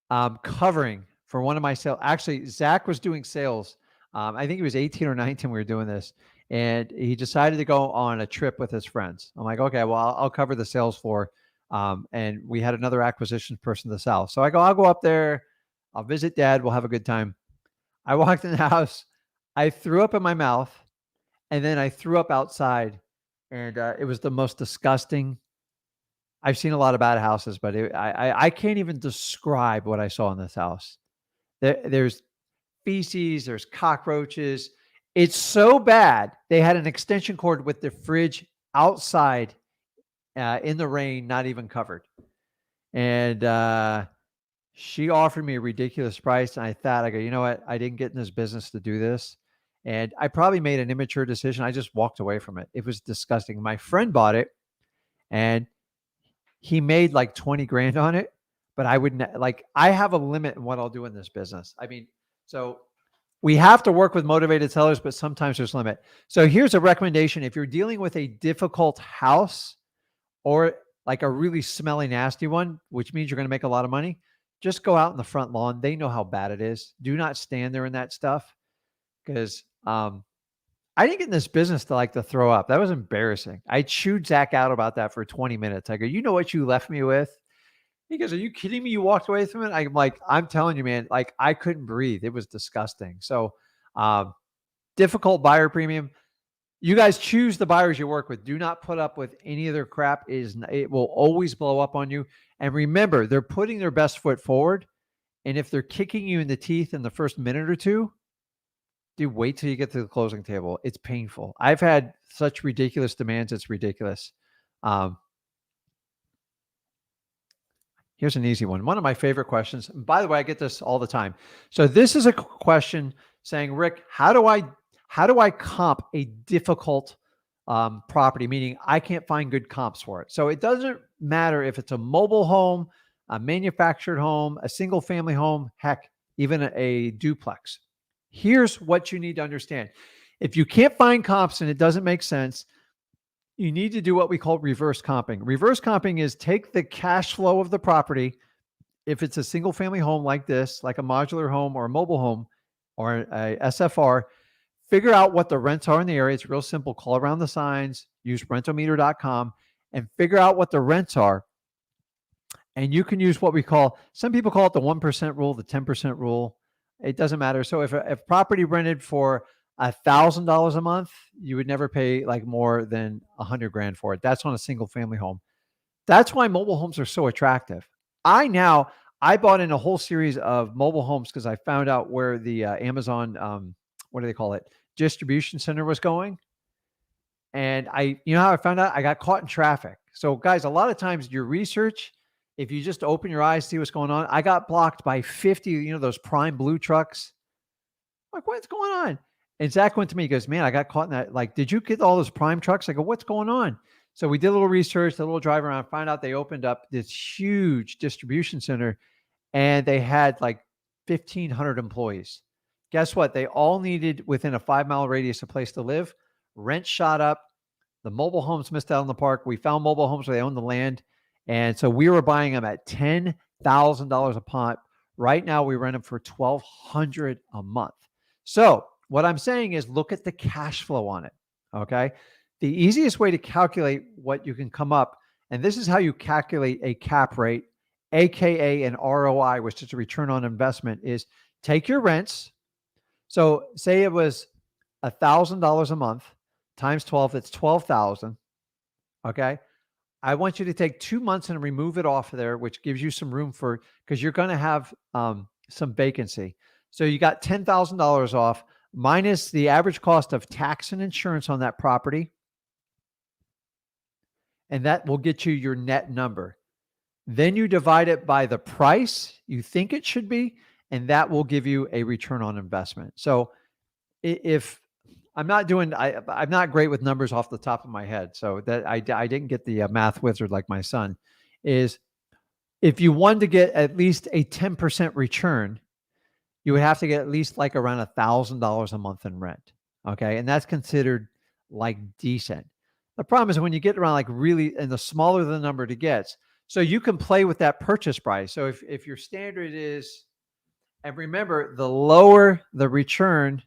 covering for one of my sales. Actually, Zach was doing sales. I think he was 18 or 19 we were doing this. And he decided to go on a trip with his friends. I'm like, okay, well, I'll cover the sales floor. And we had another acquisition person in the South. So I'll go up there. I'll visit Dad. We'll have a good time. I walked in the house. I threw up in my mouth, and then I threw up outside. And it was the most disgusting. I've seen a lot of bad houses, but I can't even describe what I saw in this house. There's feces, there's cockroaches. It's so bad. They had an extension cord with the fridge outside in the rain, not even covered. And she offered me a ridiculous price. And I go, you know what? I didn't get in this business to do this. And I probably made an immature decision. I just walked away from it. It was disgusting. My friend bought it and he made like 20 grand on it, but I wouldn't like, I have a limit in what I'll do in this business. I mean, so we have to work with motivated sellers, but sometimes there's a limit. So here's a recommendation. If you're dealing with a difficult house or like a really smelly, nasty one, which means you're going to make a lot of money, just go out in the front lawn. They know how bad it is. Do not stand there in that stuff. Because I didn't get in this business to throw up. That was embarrassing. I chewed Zach out about that for 20 minutes. I go, you know what you left me with? He goes, are you kidding me? You walked away from it? I'm like, I'm telling you, man, like I couldn't breathe. It was disgusting. So difficult buyer premium. You guys choose the buyers you work with. Do not put up with any of their crap. It will always blow up on you. And remember, they're putting their best foot forward. And if they're kicking you in the teeth in the first minute or two, dude, wait till you get to the closing table. It's painful. I've had such ridiculous demands. It's ridiculous. Here's an easy one. One of my favorite questions. And by the way, I get this all the time. So this is a question saying, Rick, how do I comp a difficult property? Meaning I can't find good comps for it. So it doesn't matter if it's a mobile home, a manufactured home, a single family home, heck, even a duplex. Here's what you need to understand. If you can't find comps and it doesn't make sense, you need to do what we call reverse comping. Reverse comping is take the cash flow of the property. If it's a single family home like this, like a modular home or a mobile home or a SFR, figure out what the rents are in the area. It's real simple. Call around the signs. use rentalmeter.com and figure out what the rents are. And you can use what we call, some people call it the 1% rule, the 10% rule. It doesn't matter. So if property rented for $1,000 a month, you would never pay like more than $100,000 for it. That's on a single family home. That's why mobile homes are so attractive. I bought in a whole series of mobile homes because I found out where the Amazon, what do they call it, distribution center was going. And you know how I found out? I got caught in traffic. So guys, a lot of times your research, if you just open your eyes, see what's going on. I got blocked by 50, those prime blue trucks. I'm like, what's going on? And Zach went to me, he goes, man, I got caught in that. Like, did you get all those prime trucks? I go, what's going on? So we did a little research, a little drive around, find out they opened up this huge distribution center and they had like 1,500 employees. Guess what? They all needed within a 5-mile radius a place to live. Rent shot up. The mobile homes missed out on the park. We found mobile homes where they own the land. And so we were buying them at $10,000 a pop. Right now we rent them for $1,200 a month. So what I'm saying is look at the cash flow on it. Okay. The easiest way to calculate what you can come up, and this is how you calculate a cap rate, AKA an ROI, which is a return on investment, is take your rents. So say it was $1,000 a month times 12, that's 12,000. Okay. I want you to take 2 months and remove it off of there, which gives you some room for, because you're going to have some vacancy. So you got $10,000 off minus the average cost of tax and insurance on that property. And that will get you your net number. Then you divide it by the price you think it should be, and that will give you a return on investment. So if I'm not great with numbers off the top of my head, so that I didn't get the math wizard like my son, is if you wanted to get at least a 10% return, you would have to get at least like around $1,000 a month in rent. Okay. And that's considered like decent. The problem is when you get around like really, and the smaller the number it gets, so you can play with that purchase price. So if your standard is, and remember, the lower the return,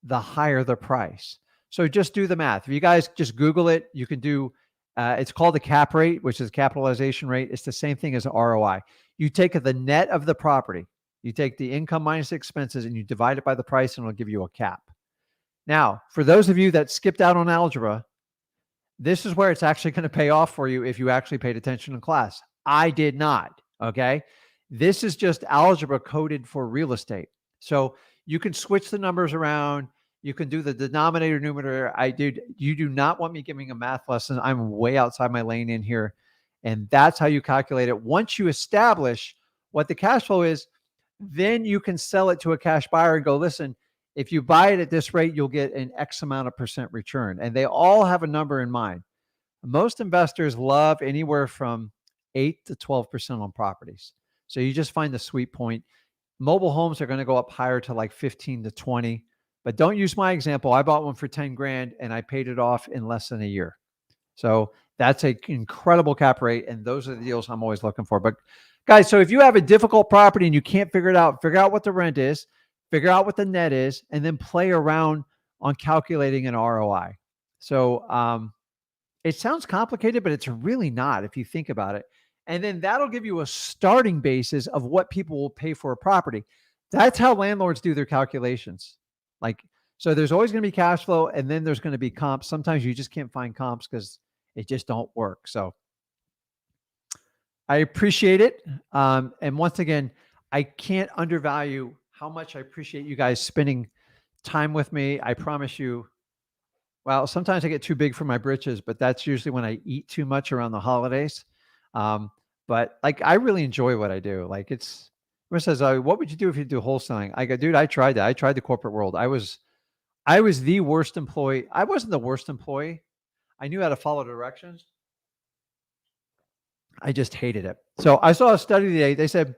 the higher the price. So just do the math. If you guys just Google it, you can do, it's called the cap rate, which is capitalization rate. It's the same thing as ROI. You take the net of the property, you take the income minus expenses, and you divide it by the price, and it'll give you a cap. Now, for those of you that skipped out on algebra, this is where it's actually going to pay off for you if you actually paid attention in class. I did not, okay? This is just algebra coded for real estate. So you can switch the numbers around. You can do the denominator, numerator. You do not want me giving a math lesson. I'm way outside my lane in here. And that's how you calculate it. Once you establish what the cash flow is, then you can sell it to a cash buyer and go, listen, if you buy it at this rate, you'll get an X amount of percent return. And they all have a number in mind. Most investors love anywhere from 8 to 12% on properties. So you just find the sweet point. Mobile homes are going to go up higher to like 15 to 20, but don't use my example. I bought one for 10 grand and I paid it off in less than a year. So that's an incredible cap rate. And those are the deals I'm always looking for. But guys, so if you have a difficult property and you can't figure it out, figure out what the rent is, figure out what the net is, and then play around on calculating an ROI. So it sounds complicated, but it's really not if you think about it. And then that'll give you a starting basis of what people will pay for a property. That's how landlords do their calculations. So there's always going to be cash flow, and then there's going to be comps. Sometimes you just can't find comps because it just don't work. So I appreciate it. And once again, I can't undervalue how much I appreciate you guys spending time with me. I promise you, well, sometimes I get too big for my britches, but that's usually when I eat too much around the holidays. But like, I really enjoy what I do. Like everyone says, what would you do if you do wholesaling? I go, dude, I tried that. I tried the corporate world. I was the worst employee. I wasn't the worst employee. I knew how to follow directions. I just hated it. So I saw a study today. They said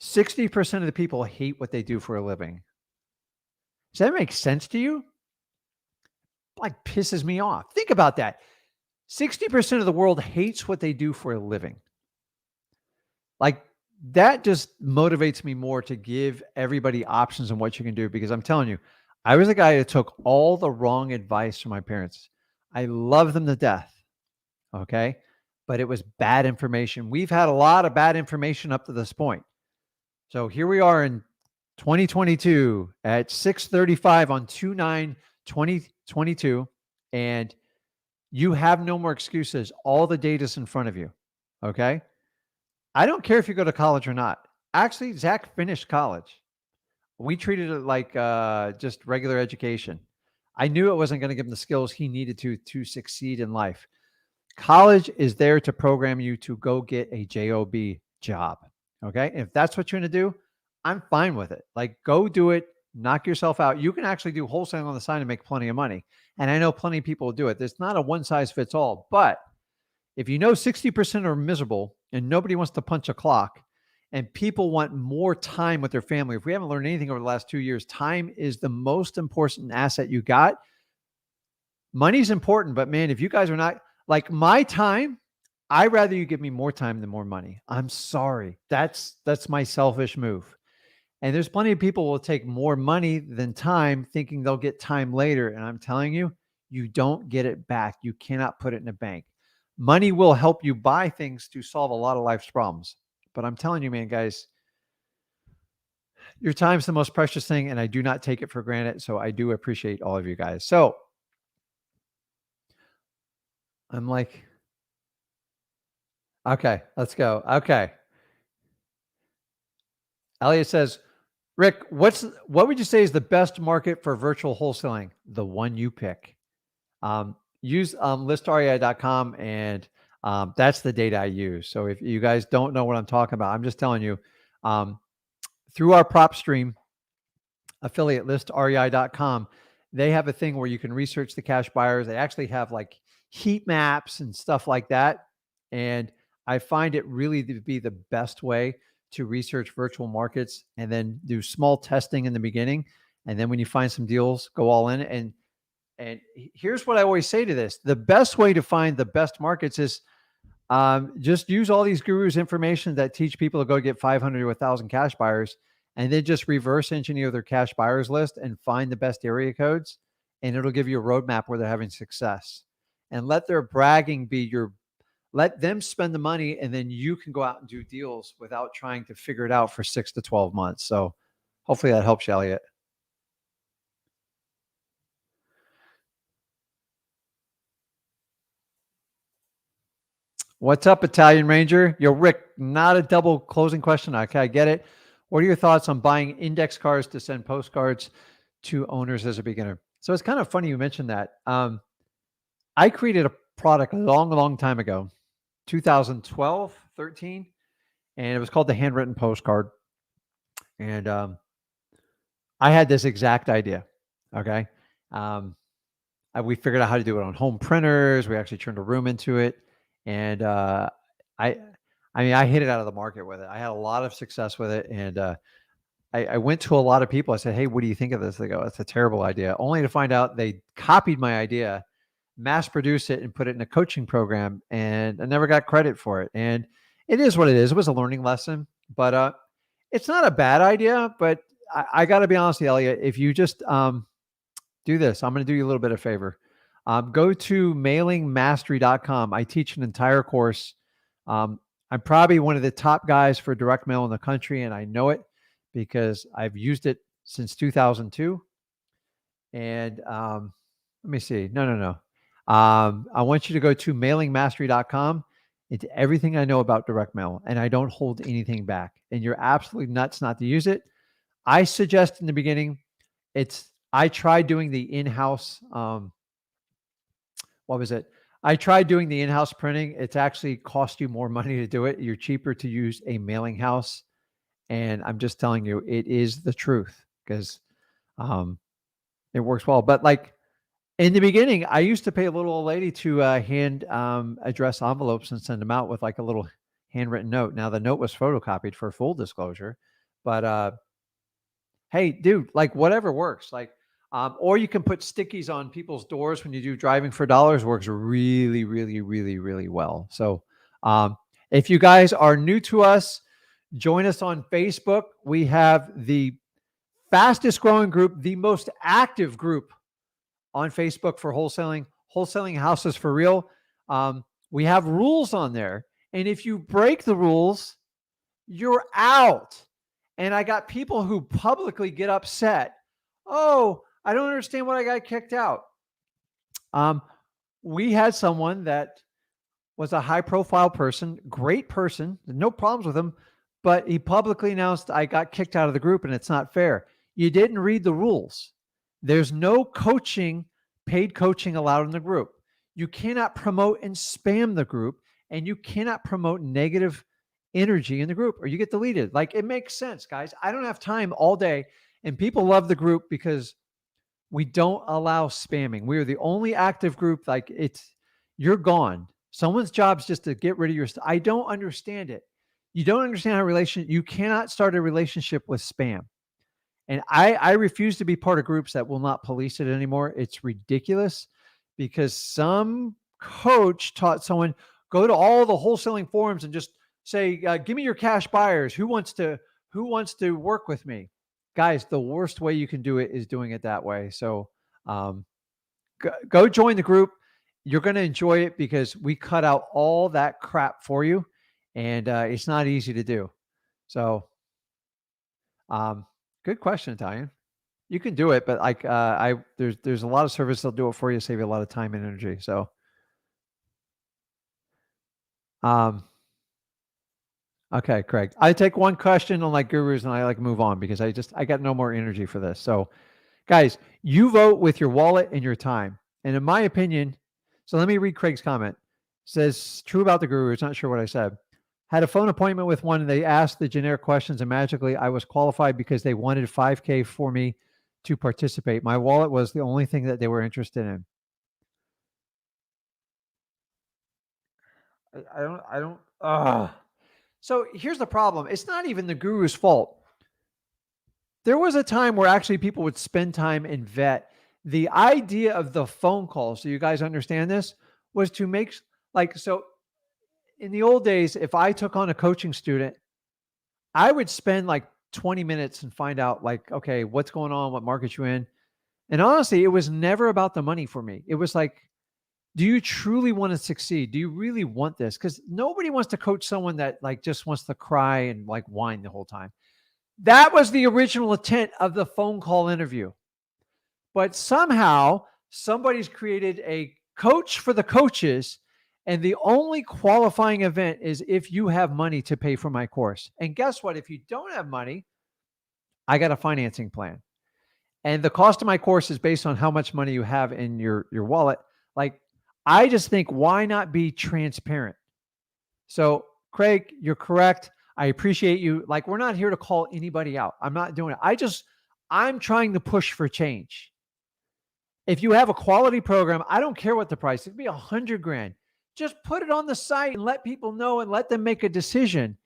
60% of the people hate what they do for a living. Does that make sense to you? Like pisses me off. Think about that. 60% of the world hates what they do for a living. Like that just motivates me more to give everybody options on what you can do, because I'm telling you, I was a guy that took all the wrong advice from my parents. I love them to death. Okay. But it was bad information. We've had a lot of bad information up to this point. So here we are in 2022 at 6:35 on 2/9/2022, and you have no more excuses. All the data's in front of you. Okay. I don't care if you go to college or not. Actually, Zach finished college. We treated it like just regular education. I knew it wasn't going to give him the skills he needed to succeed in life. College is there to program you to go get a job job. Okay. If that's what you're going to do, I'm fine with it. Like, go do it, knock yourself out. You can actually do wholesaling on the side and make plenty of money. And I know plenty of people do it. There's not a one size fits all, but if you know 60% are miserable and nobody wants to punch a clock and people want more time with their family, if we haven't learned anything over the last 2 years, time is the most important asset you got. Money's important, but man, if you guys are not like my time, I'd rather you give me more time than more money. I'm sorry. That's my selfish move. And there's plenty of people who will take more money than time thinking they'll get time later. And I'm telling you, you don't get it back. You cannot put it in a bank. Money will help you buy things to solve a lot of life's problems. But I'm telling you, man, guys, your time's the most precious thing, and I do not take it for granted. So I do appreciate all of you guys. So I'm like, okay, let's go. Okay. Elliot says, Rick, what would you say is the best market for virtual wholesaling? The one you pick. Use listrei.com, and that's the data I use. So if you guys don't know what I'm talking about, I'm just telling you, through our prop stream affiliate listrei.com, they have a thing where you can research the cash buyers. They actually have like heat maps and stuff like that. And I find it really to be the best way to research virtual markets and then do small testing in the beginning. And then when you find some deals, go all in. And here's what I always say to this. The best way to find the best markets is just use all these gurus' information that teach people to go get 500 to 1,000 cash buyers, and then just reverse engineer their cash buyers list and find the best area codes. And it'll give you a roadmap where they're having success. And let their bragging be let them spend the money, and then you can go out and do deals without trying to figure it out for 6 to 12 months. So hopefully that helps you, Elliot. What's up, Italian Ranger? Yo, Rick, not a double closing question. Okay, I get it. What are your thoughts on buying index cards to send postcards to owners as a beginner? So it's kind of funny you mentioned that. I created a product a long time ago, 2012, 13, and it was called the handwritten postcard. And I had this exact idea. Okay. We figured out how to do it on home printers. We actually turned a room into it. And I mean, I hit it out of the market with it. I had a lot of success with it. And I went to a lot of people. I said, hey, what do you think of this? They go, it's a terrible idea. Only to find out they copied my idea, mass produced it, and put it in a coaching program. And I never got credit for it. And it is what it is. It was a learning lesson. But it's not a bad idea. But I got to be honest with you, Elliot, if you just do this, I'm going to do you a little bit of favor. Go to mailingmastery.com. I teach an entire course. I'm probably one of the top guys for direct mail in the country, and I know it because I've used it since 2002. And let me see. No. I want you to go to mailingmastery.com. It's everything I know about direct mail, and I don't hold anything back. And you're absolutely nuts not to use it. I suggest in the beginning, I tried doing the in-house, what was it? I tried doing the in-house printing. It's actually cost you more money to do it. You're cheaper to use a mailing house. And I'm just telling you, it is the truth because it works well. But like in the beginning, I used to pay a little old lady to hand address envelopes and send them out with like a little handwritten note. Now the note was photocopied for full disclosure, but hey, dude, like whatever works. Like, or you can put stickies on people's doors when you do driving for dollars. Works really, really, really, really well. So if you guys are new to us, join us on Facebook. We have the fastest growing group, the most active group on Facebook for wholesaling, Wholesaling Houses for Real. We have rules on there. And if you break the rules, you're out. And I got people who publicly get upset. Oh, I don't understand what I got kicked out. We had someone that was a high profile person, great person, no problems with him, but he publicly announced, I got kicked out of the group and it's not fair. You didn't read the rules. There's no coaching, paid coaching allowed in the group. You cannot promote and spam the group, and you cannot promote negative energy in the group or you get deleted. Like, it makes sense, guys. I don't have time all day, and people love the group because we don't allow spamming. We are the only active group. Like, you're gone. Someone's job is just to get rid of your stuff. I don't understand it. You don't understand how you cannot start a relationship with spam. And I refuse to be part of groups that will not police it anymore. It's ridiculous because some coach taught someone, go to all the wholesaling forums and just say, give me your cash buyers. Who wants to work with me? Guys, the worst way you can do it is doing it that way. So go join the group. You're going to enjoy it because we cut out all that crap for you, and it's not easy to do. So good question, Italian. You can do it, but like there's a lot of service that'll do it for you, save you a lot of time and energy. So okay, Craig. I take one question on like gurus and I like move on because I got no more energy for this. So guys, you vote with your wallet and your time. And in my opinion, so let me read Craig's comment. It says, true about the gurus, not sure what I said. Had a phone appointment with one and they asked the generic questions and magically I was qualified because they wanted $5,000 for me to participate. My wallet was the only thing that they were interested in. I don't. So here's the problem. It's not even the guru's fault. There was a time where actually people would spend time and vet. The idea of the phone call, so you guys understand this, was to make so in the old days, if I took on a coaching student, I would spend like 20 minutes and find out like, okay, what's going on? What market you in? And honestly, it was never about the money for me. It was like, do you truly want to succeed? Do you really want this? Because nobody wants to coach someone that like just wants to cry and like whine the whole time. That was the original intent of the phone call interview. But somehow somebody's created a coach for the coaches. And the only qualifying event is if you have money to pay for my course. And guess what? If you don't have money, I got a financing plan. And the cost of my course is based on how much money you have in your wallet. Like, I just think, why not be transparent? So, Craig, you're correct. I appreciate you. Like, we're not here to call anybody out. I'm not doing it. I'm trying to push for change. If you have a quality program, I don't care what the price, it could be $100,000. Just put it on the site and let people know and let them make a decision.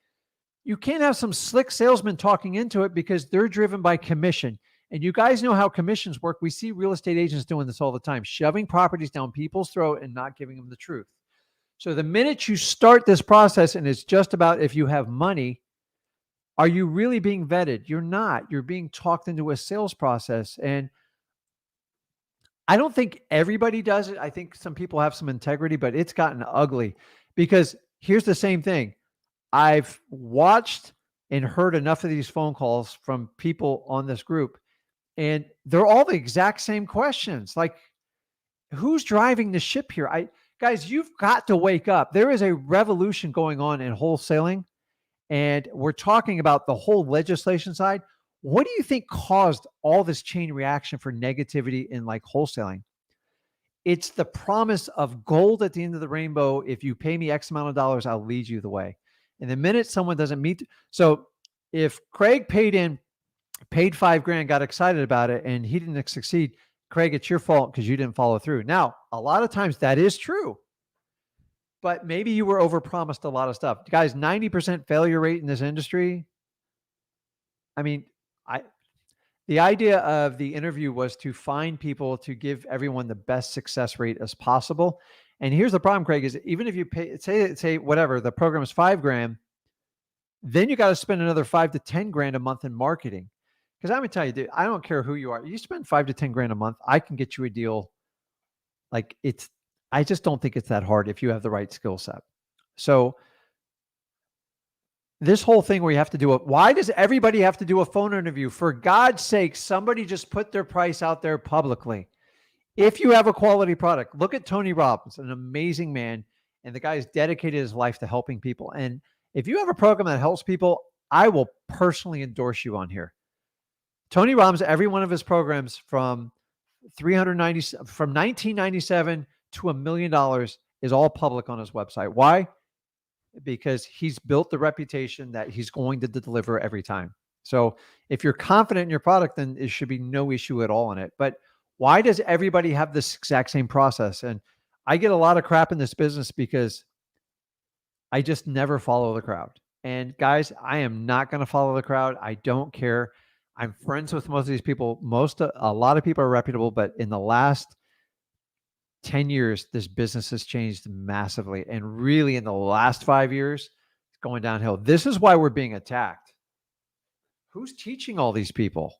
You can't have some slick salesman talking into it because they're driven by commission. And you guys know how commissions work. We see real estate agents doing this all the time, shoving properties down people's throat and not giving them the truth. So the minute you start this process and it's just about if you have money, are you really being vetted? You're not. You're being talked into a sales process. And I don't think everybody does it. I think some people have some integrity, but it's gotten ugly because here's the same thing. I've watched and heard enough of these phone calls from people on this group, and they're all the exact same questions. Like, who's driving the ship here? Guys, you've got to wake up. There is a revolution going on in wholesaling, and we're talking about the whole legislation side. What do you think caused all this chain reaction for negativity in like wholesaling? It's the promise of gold at the end of the rainbow. If you pay me X amount of dollars, I'll lead you the way. And the minute someone doesn't meet, so if Craig paid $5,000, got excited about it, and he didn't succeed, Craig, it's your fault because you didn't follow through. Now, a lot of times that is true, but maybe you were overpromised a lot of stuff. Guys, 90% failure rate in this industry. I mean, the idea of the interview was to find people to give everyone the best success rate as possible. And here's the problem, Craig, is even if you pay, say whatever, the program is $5,000, then you got to spend another $5,000 to $10,000 a month in marketing. Because I'm gonna tell you, dude, I don't care who you are. You spend $5,000 to $10,000 a month, I can get you a deal. Like, it's I just don't think it's that hard if you have the right skill set. So this whole thing where you have to do it, why does everybody have to do a phone interview? For God's sake, somebody just put their price out there publicly. If you have a quality product, look at Tony Robbins, an amazing man, and the guy has dedicated his life to helping people. And if you have a program that helps people, I will personally endorse you on here. Tony Robbins, every one of his programs from 1997 to $1 million is all public on his website. Why? Because he's built the reputation that he's going to deliver every time. So if you're confident in your product, then it should be no issue at all in it. But why does everybody have this exact same process? And I get a lot of crap in this business because I just never follow the crowd. And guys, I am not going to follow the crowd. I don't care. I'm friends with most of these people. A lot of people are reputable, but in the last 10 years, this business has changed massively. And really in the last 5 years, it's going downhill. This is why we're being attacked. Who's teaching all these people?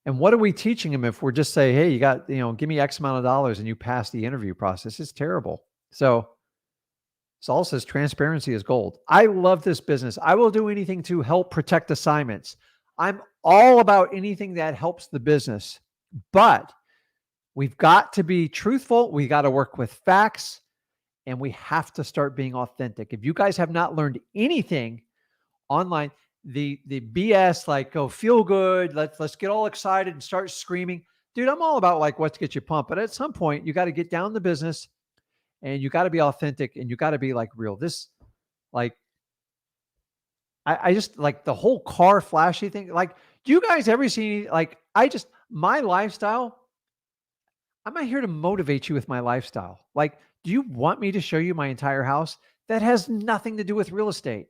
And what are we teaching them if we're just saying, hey, you got, give me X amount of dollars and you pass the interview process? It's terrible. So Saul says transparency is gold. I love this business. I will do anything to help protect assignments. I'm all about anything that helps the business, but we've got to be truthful. We got to work with facts, and we have to start being authentic. If you guys have not learned anything online, the BS, like go feel good, let's get all excited and start screaming. Dude, I'm all about like what to get you pumped. But at some point, you got to get down to business and you got to be authentic and you got to be like real. This, like, I just like the whole car flashy thing. Like, do you guys ever see, like, my lifestyle, I'm not here to motivate you with my lifestyle. Like, do you want me to show you my entire house? That has nothing to do with real estate.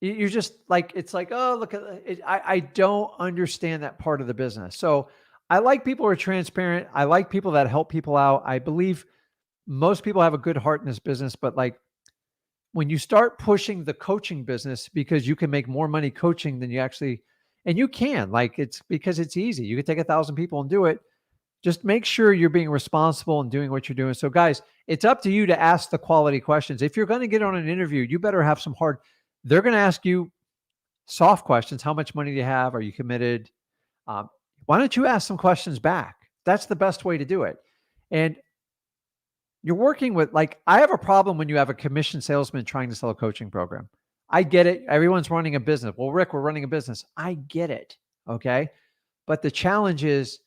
You're just like, it's like, oh, look at it. I don't understand that part of the business. So I like people who are transparent. I like people that help people out. I believe most people have a good heart in this business, but like when you start pushing the coaching business because you can make more money coaching than you actually, and you can, like, it's because it's easy. You can take 1,000 people and do it. Just make sure you're being responsible and doing what you're doing. So guys, it's up to you to ask the quality questions. If you're going to get on an interview, you better have some hard, they're going to ask you soft questions. How much money do you have? Are you committed? Why don't you ask some questions back? That's the best way to do it. And you're working with, like, I have a problem when you have a commission salesman trying to sell a coaching program. I get it. Everyone's running a business. Well, Rick, we're running a business. I get it. Okay. But the challenge is,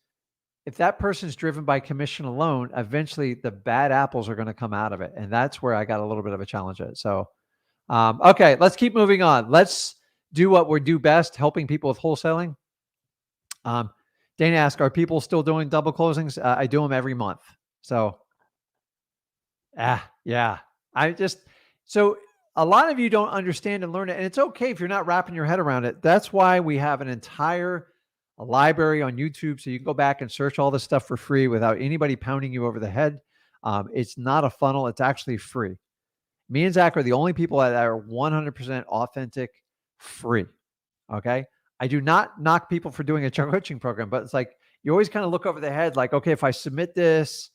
if that person's driven by commission alone, eventually the bad apples are going to come out of it. And that's where I got a little bit of a challenge at. So, okay, let's keep moving on. Let's do what we do best, helping people with wholesaling. Dana asked, are people still doing double closings? I do them every month. So, yeah. So a lot of you don't understand and learn it. And it's okay if you're not wrapping your head around it. That's why we have an entire library on YouTube. So you can go back and search all this stuff for free without anybody pounding you over the head. It's not a funnel. It's actually free. Me and Zach are the only people that are 100% authentic, free. Okay. I do not knock people for doing a coaching program, but it's like, you always kind of look over the head, like, okay, if I submit this,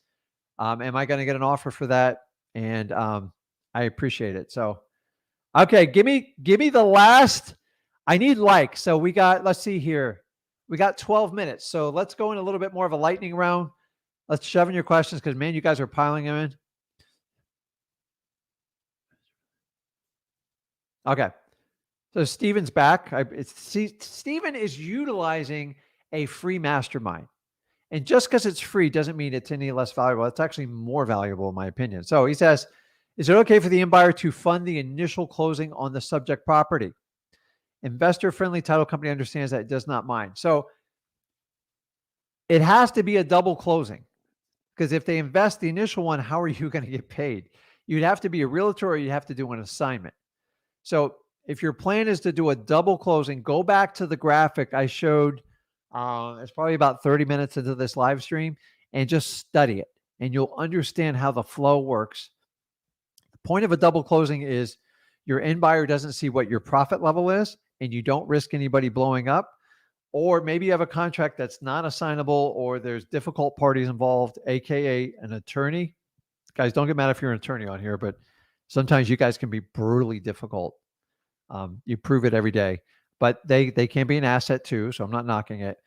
am I going to get an offer for that? And I appreciate it. So, okay, give me the last, I need likes. So let's see here. We got 12 minutes. So let's go in a little bit more of a lightning round. Let's shove in your questions because, man, you guys are piling them in. Okay. So Steven's back. Steven is utilizing a free mastermind. And just because it's free doesn't mean it's any less valuable. It's actually more valuable, in my opinion. So he says, is it okay for the end buyer to fund the initial closing on the subject property? Investor-friendly title company understands that it does not mind. So it has to be a double closing, because if they invest the initial one, how are you going to get paid? You'd have to be a realtor or you'd have to do an assignment. So if your plan is to do a double closing, go back to the graphic I showed. It's probably about 30 minutes into this live stream, and just study it and you'll understand how the flow works. The point of a double closing is your end buyer doesn't see what your profit level is and you don't risk anybody blowing up. or maybe you have a contract that's not assignable, or there's difficult parties involved, aka an attorney. Guys, don't get mad if you're an attorney on here, but sometimes you guys can be brutally difficult. You prove it every day, but they can be an asset too. So I'm not knocking it.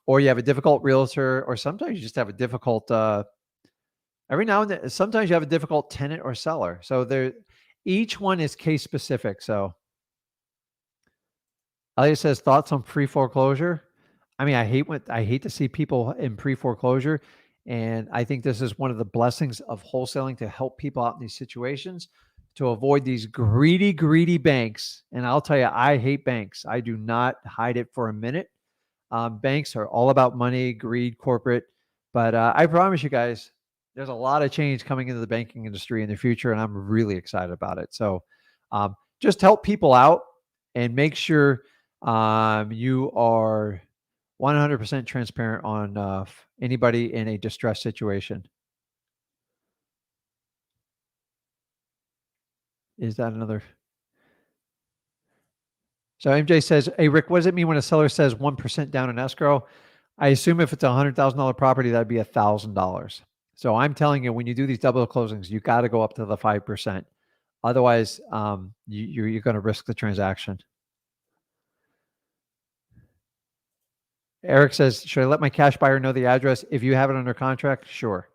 Or you have a difficult realtor, or sometimes you just have a difficult. Every now and then, sometimes you have a difficult tenant or seller. So each one is case specific. So Elliot says thoughts on pre-foreclosure. I mean, I hate to see people in pre-foreclosure, and I think this is one of the blessings of wholesaling to help people out in these situations to avoid these greedy banks. And I'll tell you, I hate banks. I do not hide it for a minute. Banks are all about money, greed, corporate. But I promise you guys, there's a lot of change coming into the banking industry in the future, and I'm really excited about it. So just help people out and make sure you are 100% transparent on anybody in a distressed situation. Is that another? So MJ says, hey, Rick, what does it mean when a seller says 1% down in escrow? I assume if it's a $100,000 property, that'd be $1,000. So I'm telling you, when you do these double closings, you got to go up to the 5%. Otherwise, you're going to risk the transaction. Eric says, should I let my cash buyer know the address if you have it under contract? Sure.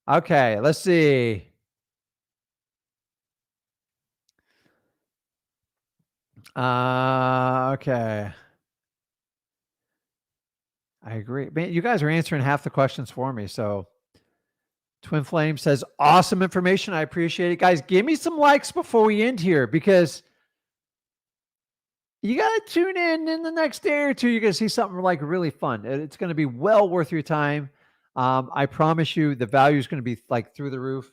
Okay, let's see. Okay. I agree. Man, you guys are answering half the questions for me. So Twin Flame says, awesome information. I appreciate it. Guys, give me some likes before we end here, because you got to tune in the next day or two. You're going to see something like really fun. It's going to be well worth your time. I promise you the value is going to be like through the roof.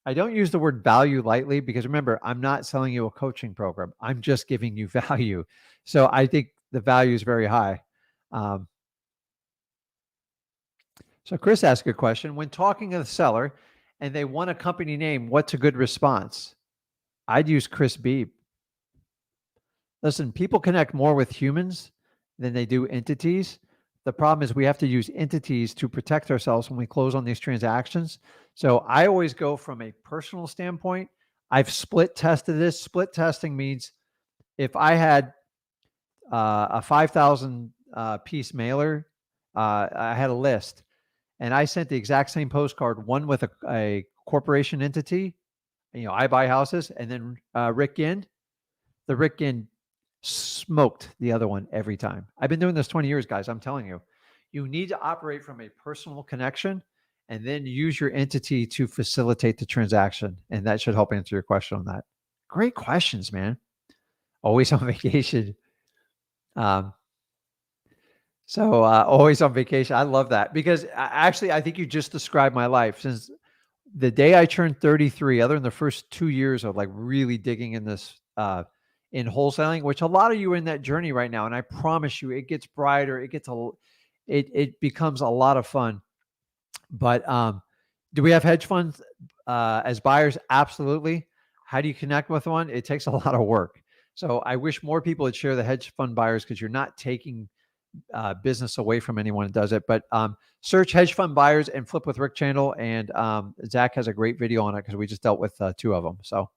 I don't use the word value lightly, because remember, I'm not selling you a coaching program. I'm just giving you value. So I think the value is very high. So Chris asked a question. When talking to the seller and they want a company name, what's a good response? I'd use Chris Beebe. Listen, people connect more with humans than they do entities. The problem is we have to use entities to protect ourselves when we close on these transactions. So I always go from a personal standpoint. I've split tested this. Split testing means if I had a 5,000 piece mailer, I had a list, and I sent the exact same postcard, one with a corporation entity, I buy houses, and then Rick Ginn. The Rick Ginn smoked the other one every time. I've been doing this 20 years, guys. I'm telling you, you need to operate from a personal connection and then use your entity to facilitate the transaction. And that should help answer your question on that. Great questions, man. Always on vacation. Always on vacation. I love that, because I think you just described my life. Since the day I turned 33, other than the first 2 years of like really digging in this, in wholesaling, which a lot of you are in that journey right now. And I promise you, it gets brighter. It becomes a lot of fun. But do we have hedge funds as buyers? Absolutely. How do you connect with one? It takes a lot of work. So I wish more people would share the hedge fund buyers, because you're not taking business away from anyone that does it. But search hedge fund buyers and Flip with Rick channel, and Zach has a great video on it, because we just dealt with 2 of them. So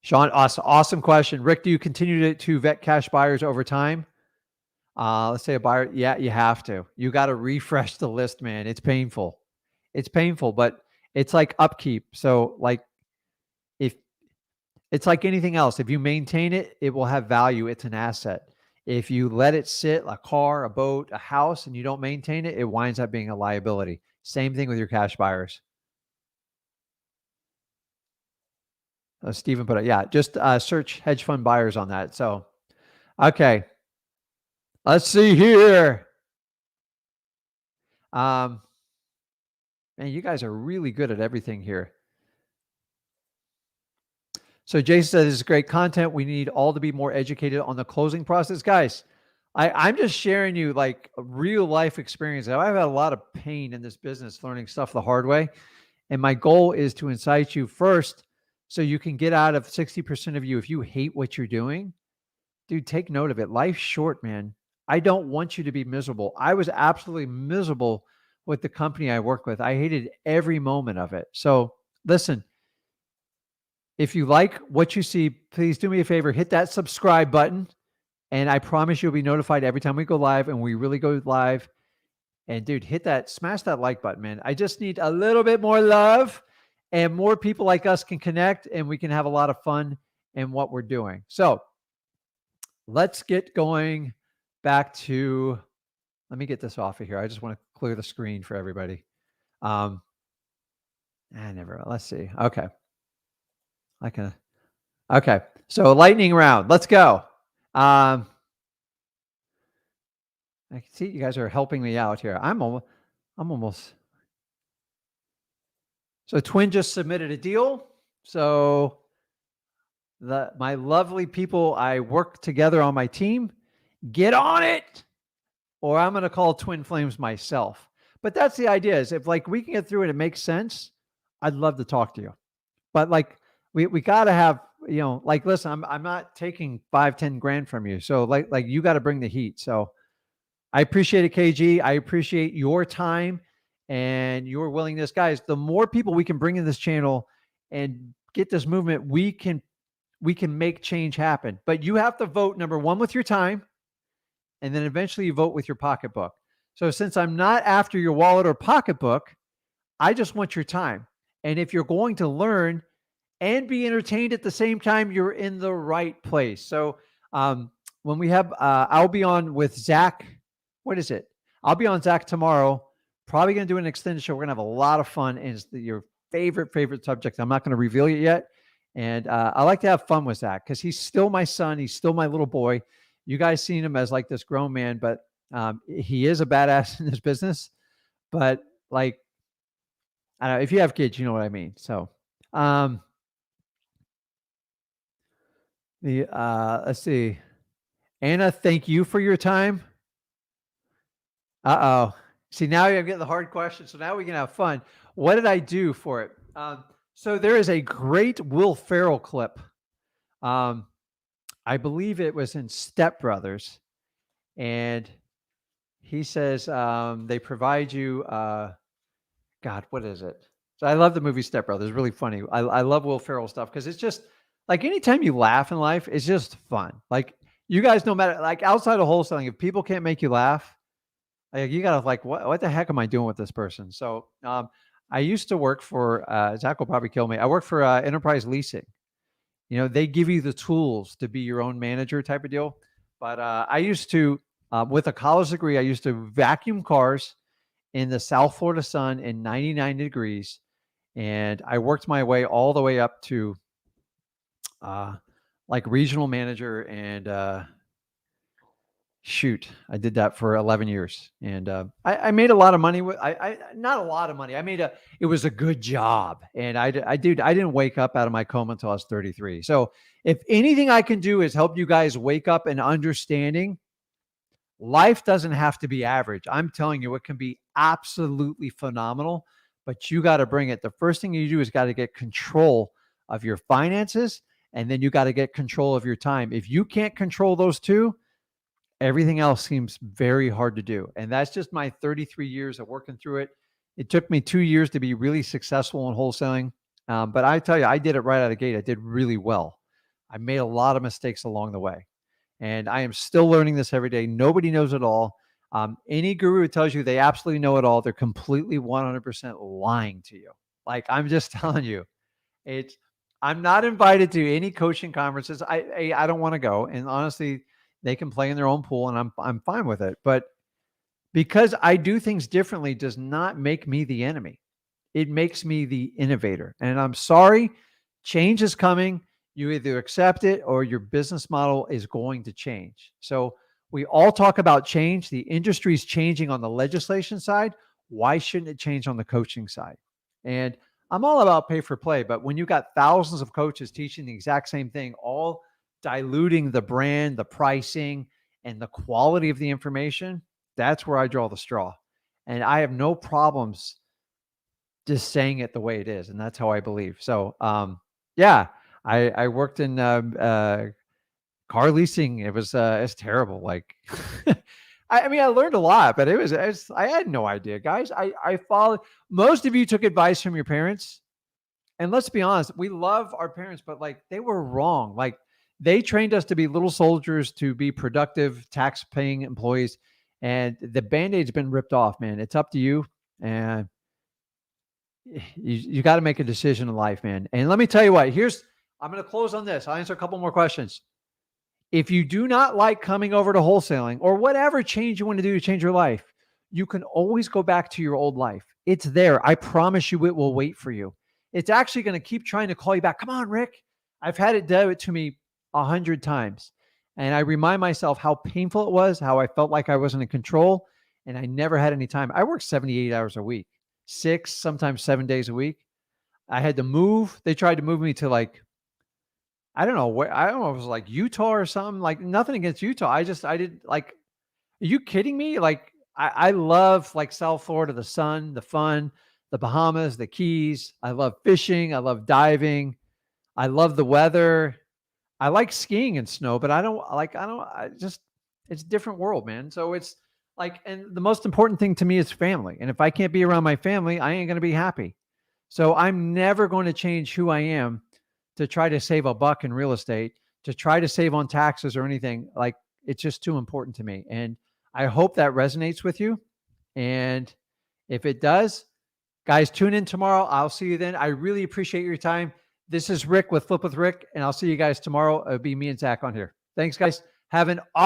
Sean, awesome question. Rick, do you continue to vet cash buyers over time? Let's say a buyer. Yeah, you have to. You got to refresh the list, man. It's painful. It's painful, but it's like upkeep. So like, if it's like anything else, if you maintain it, it will have value. It's an asset. If you let it sit, a car, a boat, a house, and you don't maintain it, it winds up being a liability. Same thing with your cash buyers. Stephen put it. Yeah, just search hedge fund buyers on that. So, okay. Let's see here. Man, you guys are really good at everything here. So Jason said, this is great content. We need all to be more educated on the closing process. Guys, I'm just sharing you like a real life experience. I've had a lot of pain in this business, learning stuff the hard way. And my goal is to incite you first so you can get out of 60% of you. If you hate what you're doing, dude, take note of it. Life's short, man. I don't want you to be miserable. I was absolutely miserable with the company I work with. I hated every moment of it. So listen, if you like what you see, please do me a favor, hit that subscribe button. And I promise you'll be notified every time we go live, and we really go live. And dude, smash that like button, man. I just need a little bit more love, and more people like us can connect, and we can have a lot of fun in what we're doing. So let's get going back to, let me get this off of here. I just want to clear the screen for everybody. Let's see. Okay. Okay. So lightning round. Let's go. I can see you guys are helping me out here. I'm almost. So Twin just submitted a deal. So my lovely people I work together on my team, get on it, or I'm going to call Twin Flames myself. But that's the idea, is if like we can get through it, it makes sense, I'd love to talk to you. But like we got to have, like, listen, I'm not taking 5-10 grand from you. So like you got to bring the heat. So I appreciate it, KG. I appreciate your time and your willingness. Guys, the more people we can bring in this channel and get this movement, we can make change happen. But you have to vote, number one, with your time, and then eventually you vote with your pocketbook. So since I'm not after your wallet or pocketbook, I just want your time. And if you're going to learn and be entertained at the same time, you're in the right place. So when we have, I'll be on with Zach. What is it? I'll be on Zach tomorrow. Probably going to do an extended show. We're going to have a lot of fun. And it's your favorite subject. I'm not going to reveal it yet. And I like to have fun with Zach because he's still my son. He's still my little boy. You guys seen him as like this grown man, but he is a badass in this business. But like, I don't know, if you have kids, you know what I mean. So let's see. Anna, thank you for your time. See, now I'm getting the hard question. So now we can have fun. What did I do for it? So there is a great Will Ferrell clip. I believe it was in Step Brothers, and he says they provide you. God, what is it? So I love the movie Step Brothers. Really funny. I love Will Ferrell stuff because it's just like anytime you laugh in life, it's just fun. Like you guys, no matter like outside of wholesaling, if people can't make you laugh, like you gotta like, what the heck am I doing with this person? So I used to work for Zach will probably kill me. I worked for Enterprise Leasing. They give you the tools to be your own manager type of deal. But I used to, with a college degree, I used to vacuum cars in the South Florida sun in 99 degrees. And I worked my way all the way up to like regional manager. And I did that for 11 years. And I made a lot of money. Not a lot of money. It was a good job. And I didn't wake up out of my coma until I was 33. So if anything I can do is help you guys wake up and understanding life doesn't have to be average. I'm telling you, it can be absolutely phenomenal, but you got to bring it. The first thing you do is got to get control of your finances, and then you got to get control of your time. If you can't control those two, everything else seems very hard to do. And that's just my 33 years of working through it. It took me 2 years to be really successful in wholesaling. But I tell you, I did it right out of the gate. I did really well. I made a lot of mistakes along the way. And I am still learning this every day. Nobody knows it all. Any guru who tells you they absolutely know it all, they're completely 100% lying to you. Like, I'm just telling you, I'm not invited to any coaching conferences. I don't want to go. And honestly, they can play in their own pool, and I'm fine with it. But because I do things differently does not make me the enemy. It makes me the innovator. And I'm sorry, change is coming. You either accept it or your business model is going to change. So we all talk about change. The industry is changing on the legislation side. Why shouldn't it change on the coaching side? And I'm all about pay for play, but when you got thousands of coaches teaching the exact same thing, all diluting the brand, the pricing, and the quality of the information, that's where I draw the straw. And I have no problems just saying it the way it is. And that's how I believe. So Yeah, I worked in car leasing. It's terrible. Like, I mean, I learned a lot, but I had no idea, guys. I followed. Most of you took advice from your parents, and let's be honest, we love our parents, but like they were wrong. Like they trained us to be little soldiers, to be productive, tax-paying employees, and the band-aid's been ripped off, man. It's up to you, and you got to make a decision in life, man. And let me tell you what. I'm going to close on this. I'll answer a couple more questions. If you do not like coming over to wholesaling or whatever change you want to do to change your life, you can always go back to your old life. It's there. I promise you, it will wait for you. It's actually going to keep trying to call you back. Come on, Rick. I've had it do it to me 100 times. And I remind myself how painful it was, how I felt like I wasn't in control, and I never had any time. I worked 78 hours a week, 6, sometimes 7 days a week. I had to move. They tried to move me to like, I don't know where, I don't know if it was like Utah or something. Like nothing against Utah. I did like, are you kidding me? Like I love like South Florida, the sun, the fun, the Bahamas, the Keys. I love fishing. I love diving. I love the weather. I like skiing and snow, but I just, it's a different world, man. So it's like, and the most important thing to me is family. And if I can't be around my family, I ain't going to be happy. So I'm never going to change who I am to try to save a buck in real estate, to try to save on taxes or anything. Like it's just too important to me. And I hope that resonates with you. And if it does, guys, tune in tomorrow. I'll see you then. I really appreciate your time. This is Rick with Flip with Rick, and I'll see you guys tomorrow. It'll be me and Zach on here. Thanks, guys. Have an awesome